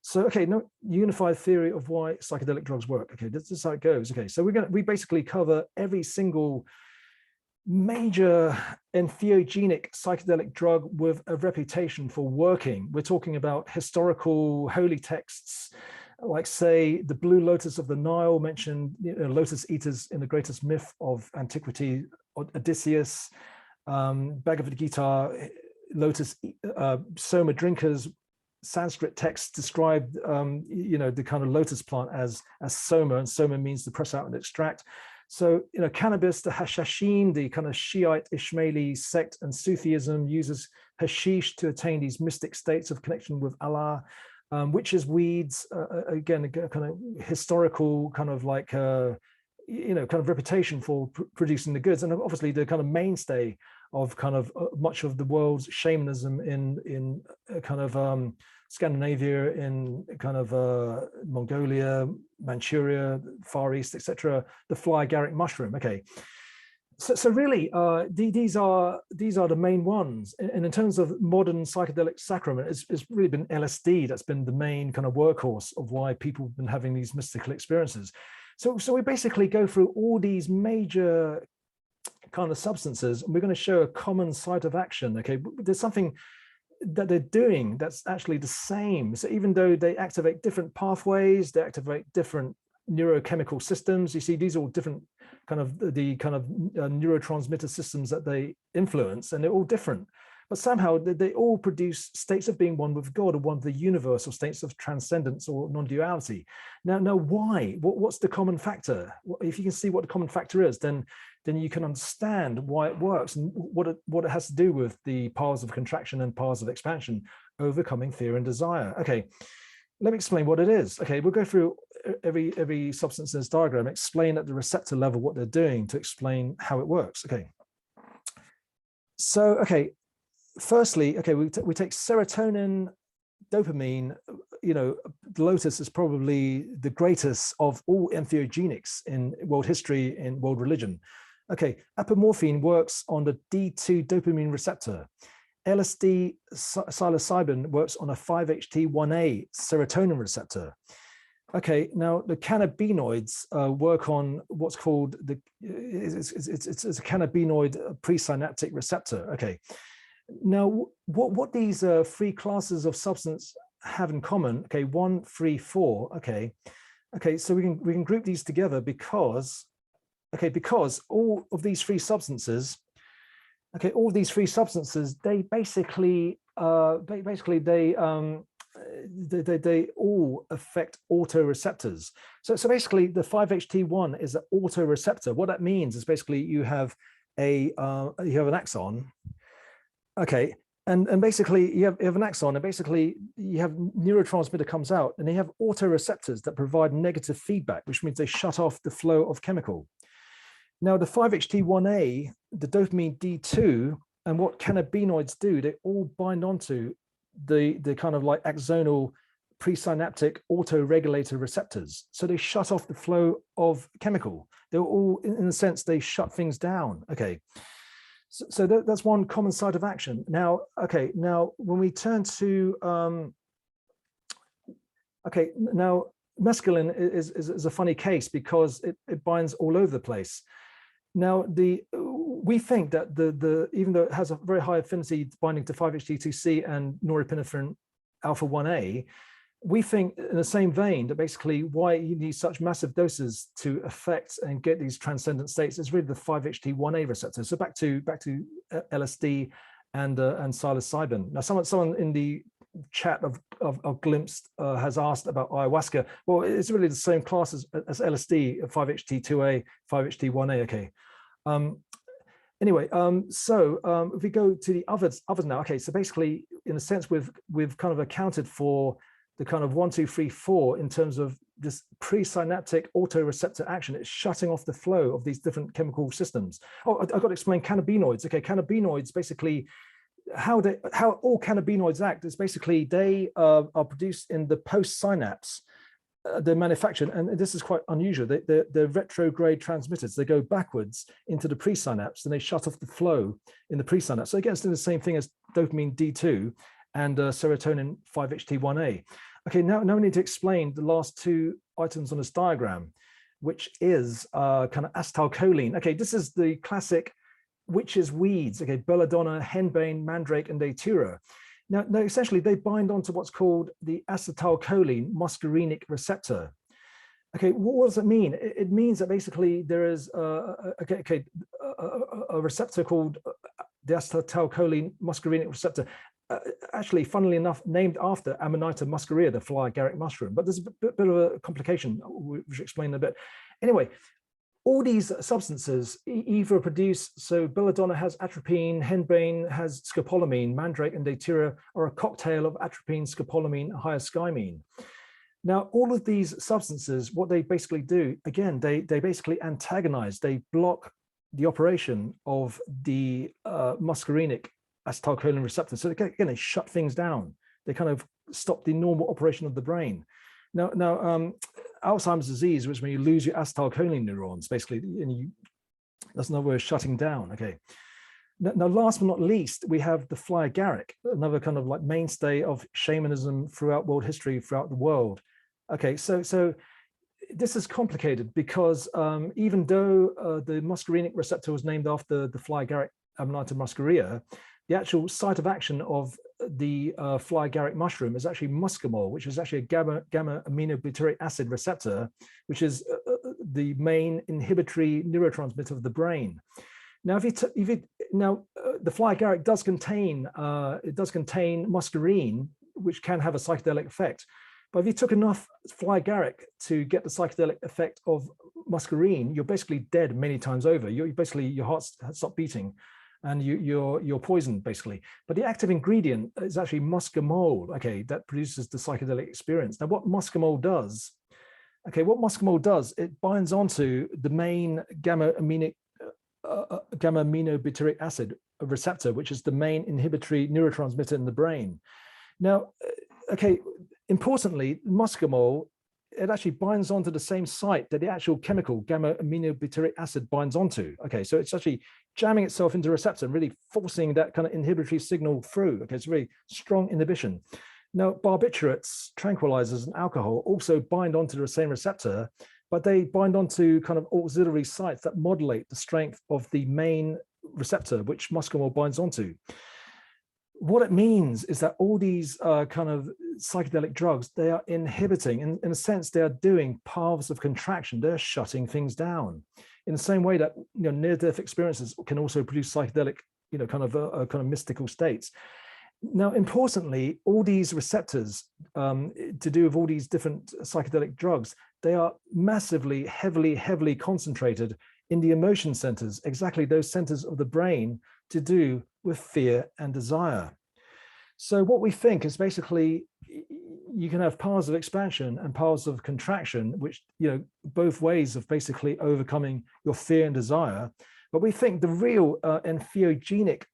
so no unified theory of why psychedelic drugs work. Okay, this is how it goes. Okay, so we basically cover every single major entheogenic psychedelic drug with a reputation for working. We're talking about historical holy texts, like say the blue lotus of the Nile mentioned lotus eaters in the greatest myth of antiquity, Odysseus, Bhagavad Gita, lotus soma drinkers. Sanskrit texts describe the kind of lotus plant as soma, and soma means to press out and extract. So, cannabis, the Hashashin, the kind of Shiite Ismaili sect, and Sufism uses hashish to attain these mystic states of connection with Allah. Witches' weeds, again, a kind of historical kind of like, kind of reputation for producing the goods. And obviously the kind of mainstay of kind of much of the world's shamanism in kind of Scandinavia, in kind of Mongolia, Manchuria, Far East, etc. The fly agaric mushroom. Okay, so really, these are the main ones. And in terms of modern psychedelic sacrament, it's really been LSD that's been the main kind of workhorse of why people have been having these mystical experiences. So we basically go through all these major kind of substances, and we're going to show a common site of action. Okay, there's something that they're doing that's actually the same. So even though they activate different pathways, they activate different neurochemical systems, you see these are all different kind of neurotransmitter systems that they influence, and they're all different. But somehow they all produce states of being one with God, or one with the universe, or states of transcendence or non-duality. Now, why? What's the common factor? If you can see what the common factor is, then you can understand why it works and what it has to do with the powers of contraction and powers of expansion, overcoming fear and desire. Okay, let me explain what it is. Okay, we'll go through every substance in this diagram, explain at the receptor level what they're doing to explain how it works. Okay, so firstly, we take serotonin, dopamine. The lotus is probably the greatest of all entheogenics in world history, in world religion. Okay, apomorphine works on the D2 dopamine receptor. LSD psilocybin works on a 5-HT1A serotonin receptor. Okay, now the cannabinoids work on what's called it's a cannabinoid presynaptic receptor. Okay, now what these three classes of substance have in common? Okay, 1, 3, 4. Okay, so we can group these together because all of these three substances. Okay, all these three substances, they basically they all affect autoreceptors. So basically, the 5-HT1 is an autoreceptor. What that means is basically you have an axon. Okay, and basically you have an axon, and basically you have neurotransmitter comes out, and they have autoreceptors that provide negative feedback, which means they shut off the flow of chemical. Now, the 5-HT1A, the dopamine D2, and what cannabinoids do, they all bind onto the kind of like axonal presynaptic autoregulator receptors. So they shut off the flow of chemical. They're all, in a sense, they shut things down. Okay. So that's one common site of action. Now, now when we turn to, now mescaline is a funny case because it binds all over the place. Now, we think that even though it has a very high affinity binding to 5-HT2C and norepinephrine alpha 1A, we think in the same vein that basically why you need such massive doses to affect and get these transcendent states is really the 5-HT1A receptor. So back to LSD and psilocybin. Now, someone in the chat of Glimpsed has asked about ayahuasca. Well, it's really the same class as LSD, 5-HT2A, 5-HT1A. Okay. Anyway, so if we go to the others now. Okay, so basically, in a sense, we've kind of accounted for the kind of 1, 2, 3, 4 in terms of this presynaptic autoreceptor action. It's shutting off the flow of these different chemical systems. Oh, I've got to explain cannabinoids. Okay, cannabinoids basically, how all cannabinoids act is basically they are produced in the post-synapse. They're manufactured, and this is quite unusual. They're retrograde transmitters. They go backwards into the presynapse, and they shut off the flow in the presynapse. So again, it's the same thing as dopamine D2 and serotonin 5-HT1A. Okay, now we need to explain the last two items on this diagram, which is kind of acetylcholine. Okay, this is the classic witches' weeds. Okay, belladonna, henbane, mandrake, and datura. Now, essentially, they bind onto what's called the acetylcholine muscarinic receptor. Okay, what does it mean? It means that basically there is a receptor called the acetylcholine muscarinic receptor, actually, funnily enough, named after Amanita muscaria, the fly agaric mushroom. But there's a bit of a complication, which I'll explain in a bit. Anyway, all these substances either produce, so belladonna has atropine, henbane has scopolamine, mandrake and datura are a cocktail of atropine, scopolamine, hyoscyamine. Now, all of these substances, what they basically do, again, they basically antagonize, they block the operation of the muscarinic acetylcholine receptor. So again, they shut things down. They kind of stop the normal operation of the brain. Now, Alzheimer's disease, which is when you lose your acetylcholine neurons, basically, and that's another way of shutting down. Okay. Now, last but not least, we have the fly agaric, another kind of like mainstay of shamanism throughout world history, throughout the world. Okay, so this is complicated because even though the muscarinic receptor was named after the fly agaric Amanita muscaria, the actual site of action of fly agaric mushroom is actually muscimol, which is actually a gamma aminobutyric acid receptor, which is the main inhibitory neurotransmitter of the brain. Now, the fly agaric does contain muscarine, which can have a psychedelic effect. But if you took enough fly agaric to get the psychedelic effect of muscarine, you're basically dead many times over. Your heart stopped beating, and you're poisoned basically. But the active ingredient is actually muscimol. Okay, that produces the psychedelic experience. Now, what muscimol does? Okay, what muscimol does? It binds onto the main gamma aminobutyric acid receptor, which is the main inhibitory neurotransmitter in the brain. Now, okay, importantly, muscimol, it actually binds onto the same site that the actual chemical gamma aminobutyric acid binds onto. Okay, so it's actually jamming itself into the receptor and really forcing that kind of inhibitory signal through. Okay, it's very strong inhibition. Now, barbiturates, tranquilizers, and alcohol also bind onto the same receptor, but they bind onto kind of auxiliary sites that modulate the strength of the main receptor, which muscimol binds onto. What it means is that all these kind of psychedelic drugs, they are inhibiting, in a sense, they are doing paths of contraction. They're shutting things down. In the same way that near-death experiences can also produce psychedelic, kind of mystical states. Now, importantly, all these receptors to do with all these different psychedelic drugs, they are massively, heavily concentrated in the emotion centers, exactly those centers of the brain to do with fear and desire. So what we think is basically you can have powers of expansion and powers of contraction, which, both ways of basically overcoming your fear and desire. But we think the real entheogenic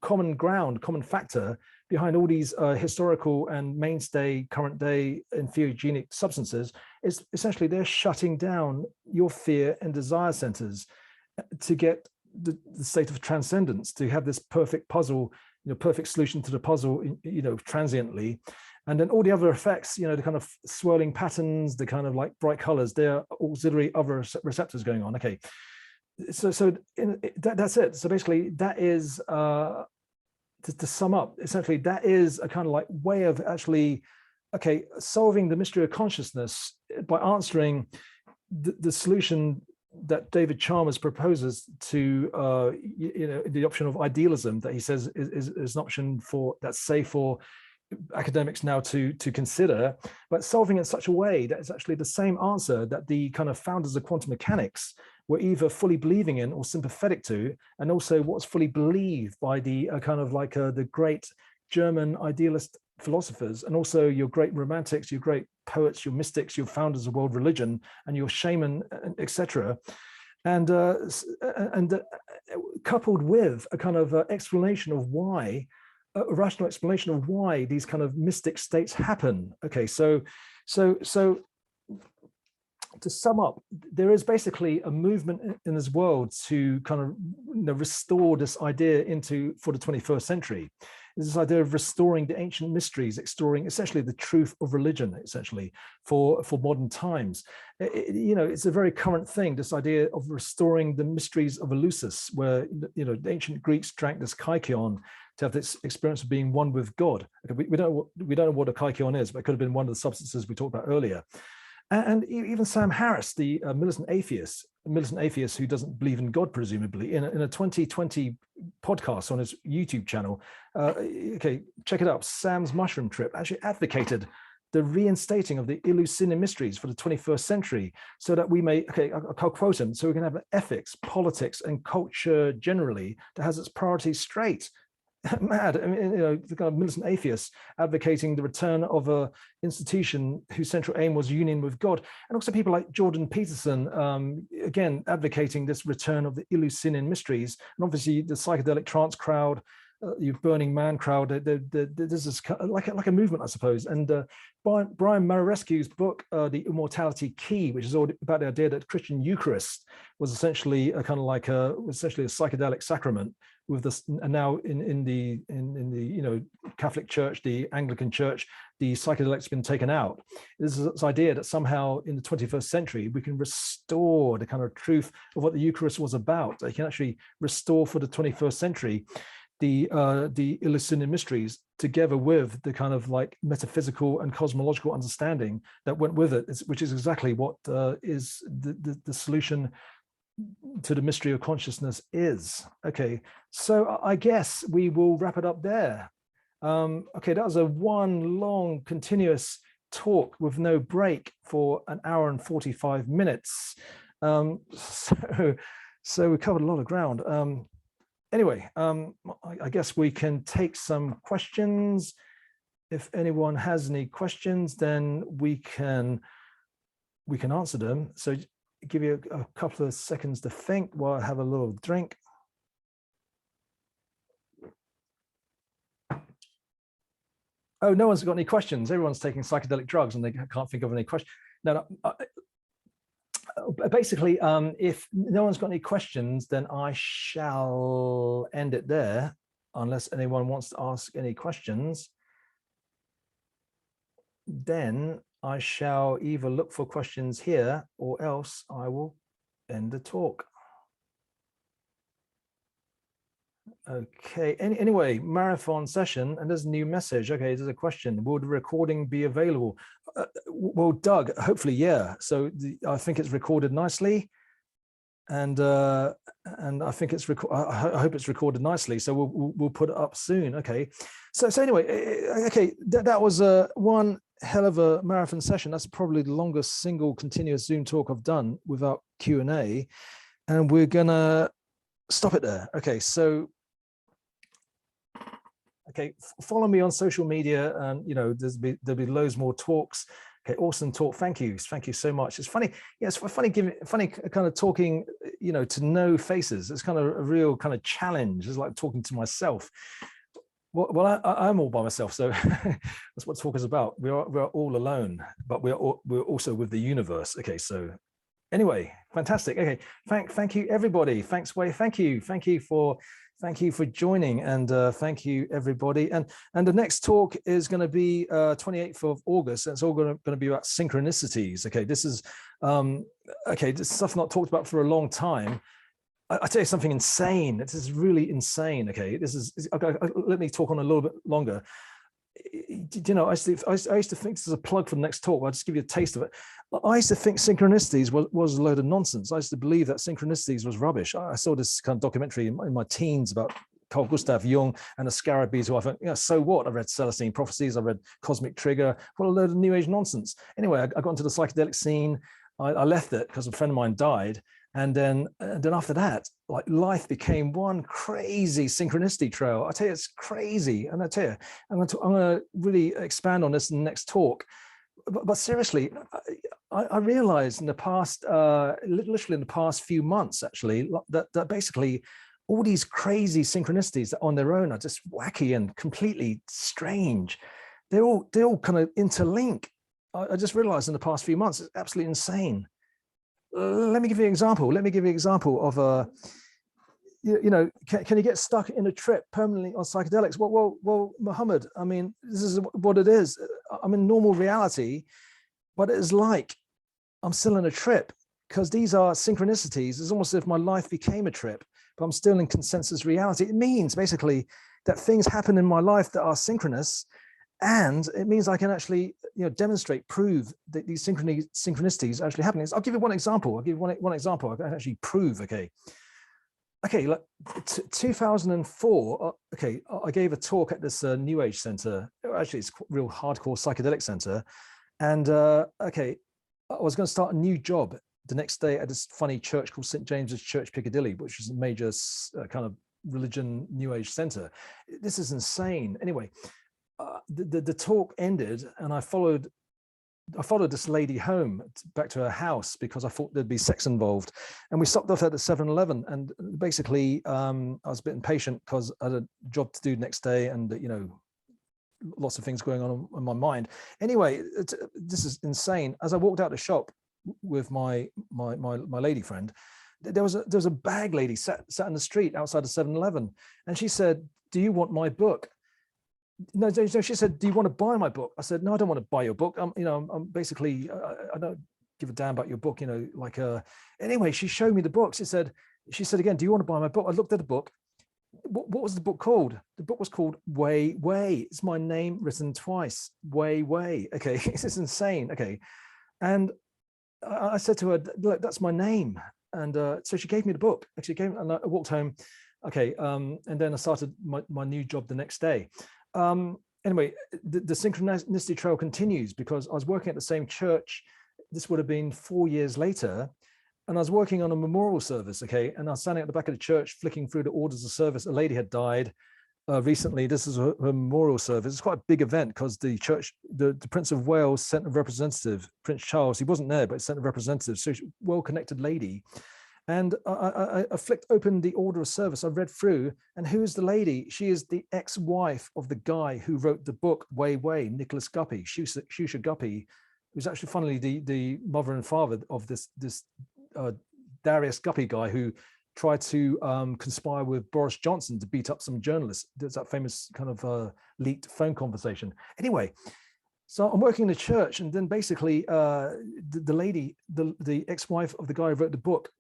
common ground, common factor behind all these historical and mainstay current day entheogenic substances is essentially they're shutting down your fear and desire centers to get the state of transcendence, to have this perfect puzzle, perfect solution to the puzzle, transiently. And then all the other effects, the kind of swirling patterns, the kind of like bright colors, there are auxiliary other receptors going on. Okay. So that's it. So basically that is, to sum up, essentially that is a kind of like way of actually, solving the mystery of consciousness by answering the solution that David Chalmers proposes to, the option of idealism that he says is an option that's safe for academics now to consider, but solving in such a way that it's actually the same answer that the kind of founders of quantum mechanics were either fully believing in or sympathetic to, and also what's fully believed by the kind of like the great German idealist philosophers, and also your great romantics, your great poets, your mystics, your founders of world religion, and your shaman, etc. And coupled with a kind of explanation of why, a rational explanation of why these kind of mystic states happen. Okay, so to sum up, there is basically a movement in this world to kind of restore this idea for the 21st century. This idea of restoring the ancient mysteries, exploring essentially the truth of religion, essentially for modern times. It's a very current thing, this idea of restoring the mysteries of Eleusis, where the ancient Greeks drank this kykeon to have this experience of being one with God. Okay, we don't know what a kykeon is, but it could have been one of the substances we talked about earlier. And even Sam Harris, the militant atheist who doesn't believe in God, presumably, in a 2020 podcast on his YouTube channel, check it out, Sam's Mushroom Trip, actually advocated the reinstating of the Eleusinian mysteries for the 21st century, so that we may, I'll quote him, so we can have ethics, politics, and culture generally that has its priorities straight. Mad. I mean, the kind of militant atheists advocating the return of a institution whose central aim was union with God, and also people like Jordan Peterson, again advocating this return of the Eleusinian mysteries, and obviously the psychedelic trance crowd, your Burning Man crowd. This is like a movement, I suppose. And Brian Mararescu's book, The Immortality Key, which is all about the idea that Christian Eucharist was essentially a kind of like a psychedelic sacrament. With this, and now in the Catholic Church, the Anglican Church, the psychedelic's been taken out. This is this idea that somehow in the 21st century we can restore the kind of truth of what the Eucharist was about. They can actually restore for the 21st century the Eleusinian mysteries together with the kind of like metaphysical and cosmological understanding that went with it, which is exactly what is the solution to the mystery of consciousness is. Okay, so I guess we will wrap it up there. Okay, that was a one long continuous talk with no break for an hour and 45 minutes. So we covered a lot of ground. Anyway, I guess we can take some questions. If anyone has any questions, then we can answer them. So give you a couple of seconds to think while I have a little drink. Oh, no one's got any questions. Everyone's taking psychedelic drugs and they can't think of any questions. No, basically, if no one's got any questions, then I shall end it there, unless anyone wants to ask any questions. Then I shall either look for questions here or else I will end the talk. Okay, anyway, marathon session, and there's a new message. Okay, there's a question. Will the recording be available? Well, Doug, hopefully, yeah. So I think it's recorded nicely, and I think it's I hope it's recorded nicely. So we'll put it up soon. Okay. So anyway, okay, that was one hell of a marathon session. That's probably the longest single continuous Zoom talk I've done without Q&A, and we're gonna stop it there. Okay, so. Okay, follow me on social media, and there'll be loads more talks. Okay, awesome talk. Thank you so much. It's funny, yeah, it's funny kind of talking, to no faces. It's kind of a real kind of challenge. It's like talking to myself. Well, I'm all by myself, so that's what talk is about. We're all alone, but we're also with the universe. Okay, so anyway, fantastic. Okay, thank you everybody. Thanks, Wei. Thank you for joining, and thank you everybody. And the next talk is going to be 28th of August. And it's all going to be about synchronicities. Okay, this is this stuff not talked about for a long time. I tell you something insane. This is really insane. Okay, let me talk on a little bit longer. I used to think, this is a plug for the next talk. I'll just give you a taste of it. I used to think synchronicities was a load of nonsense. I used to believe that synchronicities was rubbish. I saw this kind of documentary in my teens about Carl Gustav Jung and the Scarabs, who I thought, so what? I read Celestine Prophecies, I read Cosmic Trigger, what a load of New Age nonsense. Anyway, I got into the psychedelic scene. I left it because a friend of mine died. And then after that, like, life became one crazy synchronicity trail. I tell you, it's crazy. And I tell you, I'm going to really expand on this in the next talk. But seriously, I realized in the past, literally in the past few months, actually, that basically all these crazy synchronicities that on their own are just wacky and completely strange. They all kind of interlink. I just realized in the past few months, it's absolutely insane. Let me give you an example. Of can you get stuck in a trip permanently on psychedelics? Well, Muhammad, I mean, this is what it is. I'm in normal reality, but it's like I'm still in a trip, because these are synchronicities. It's almost as if my life became a trip, but I'm still in consensus reality. It means basically that things happen in my life that are synchronous, and it means I can actually, demonstrate, prove that these synchronicities are actually happening. I'll give you one example. I can actually prove. Okay, like 2004. Okay, I gave a talk at this New Age center. Actually, it's a real hardcore psychedelic center. And okay, I was going to start a new job the next day at this funny church called St. James's Church, Piccadilly, which is a major kind of religion New Age center. This is insane. Anyway. The talk ended, and I followed this lady home back to her house because I thought there'd be sex involved. And we stopped off at the 7-Eleven, and basically I was a bit impatient because I had a job to do next day, and lots of things going on in my mind. Anyway, this is insane. As I walked out the shop with my lady friend, there was a bag lady sat in the street outside the 7-Eleven, and she said, "Do you want my book?" No, she said, "Do you want to buy my book?" I said, "No, I don't want to buy your book. I'm basically, I don't give a damn about your book, Anyway, she showed me the book. She said again, "Do you want to buy my book?" I looked at the book. what was the book called? The book was called Way Way. It's my name written twice. Way Way. Okay, this is insane. Okay, and I said to her, look, that's my name. And so she gave me the book. Actually, and I walked home. Okay, and then I started my new job the next day. Anyway, the synchronicity trail continues because I was working at the same church. This would have been 4 years later. And I was working on a memorial service, okay? And I was standing at the back of the church, flicking through the orders of service. A lady had died recently. This is a memorial service. It's quite a big event because the church, the Prince of Wales sent a representative, Prince Charles. He wasn't there, but he sent a representative. So she's a well-connected lady. And I flicked open the order of service. I read through, and who's the lady? She is the ex-wife of the guy who wrote the book Way Way, Nicholas Guppy, Shusha Guppy, who's actually, funnily, the mother and father of this Darius Guppy guy who tried to conspire with Boris Johnson to beat up some journalists. There's that famous kind of leaked phone conversation. Anyway, so I'm working in the church, and then basically the lady, the ex-wife of the guy who wrote the book,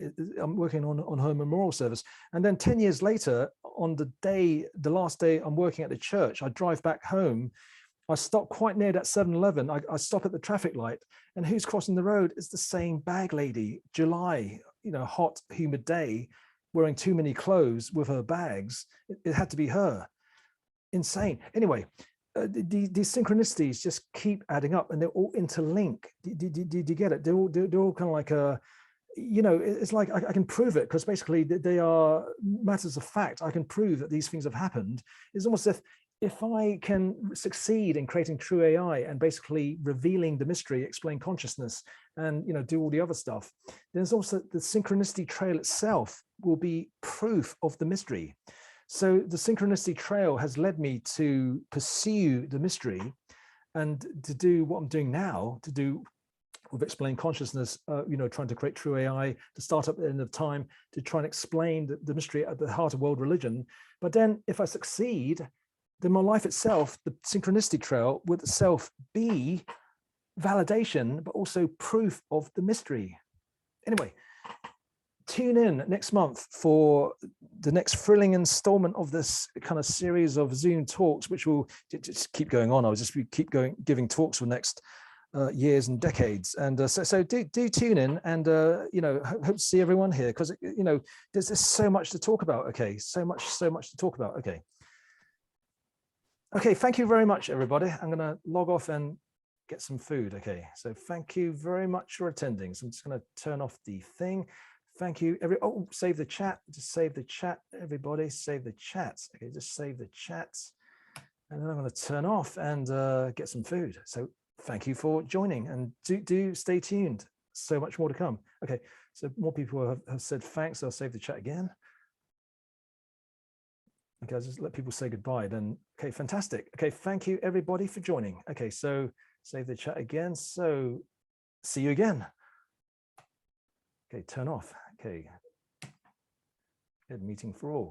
I'm working on her memorial service. And then 10 years later, on the last day I'm working at the church, I drive back home. I stop quite near that 7-Eleven. I stop at the traffic light, and who's crossing the road? It's the same bag lady. July, hot, humid day, wearing too many clothes with her bags. It had to be her. Insane. Anyway, these synchronicities just keep adding up, and they're all interlinked. Did you get it? They're all kind of like it's like I can prove it because basically they are matters of fact. I can prove that these things have happened. It's almost as if I can succeed in creating true AI and basically revealing the mystery, explain consciousness, and do all the other stuff, there's also the synchronicity trail itself will be proof of the mystery. So the synchronicity trail has led me to pursue the mystery and to do what I'm doing now, to do with explain consciousness, trying to create true AI, to start up at the end of time, to try and explain the mystery at the heart of world religion. But then if I succeed, then my life itself, the synchronicity trail, would itself be validation, but also proof of the mystery. Anyway, tune in next month for the next thrilling installment of this kind of series of Zoom talks, which will just keep going on. I'll just keep giving talks for the next years and decades. And so do tune in, and hope to see everyone here, because there's so much to talk about. Okay, so much to talk about. Okay, thank you very much, everybody. I'm going to log off and get some food. Okay, so thank you very much for attending. So I'm just going to turn off the thing. Thank you. Save the chat. Just save the chat, everybody. Save the chat. Okay, just save the chat. And then I'm going to turn off and get some food. So thank you for joining, and do stay tuned. So much more to come. Okay, so more people have said thanks. I'll save the chat again. Okay, I'll just let people say goodbye then. Okay, fantastic. Okay, thank you everybody for joining. Okay, so save the chat again. So see you again. Okay, turn off. Okay, good meeting for all.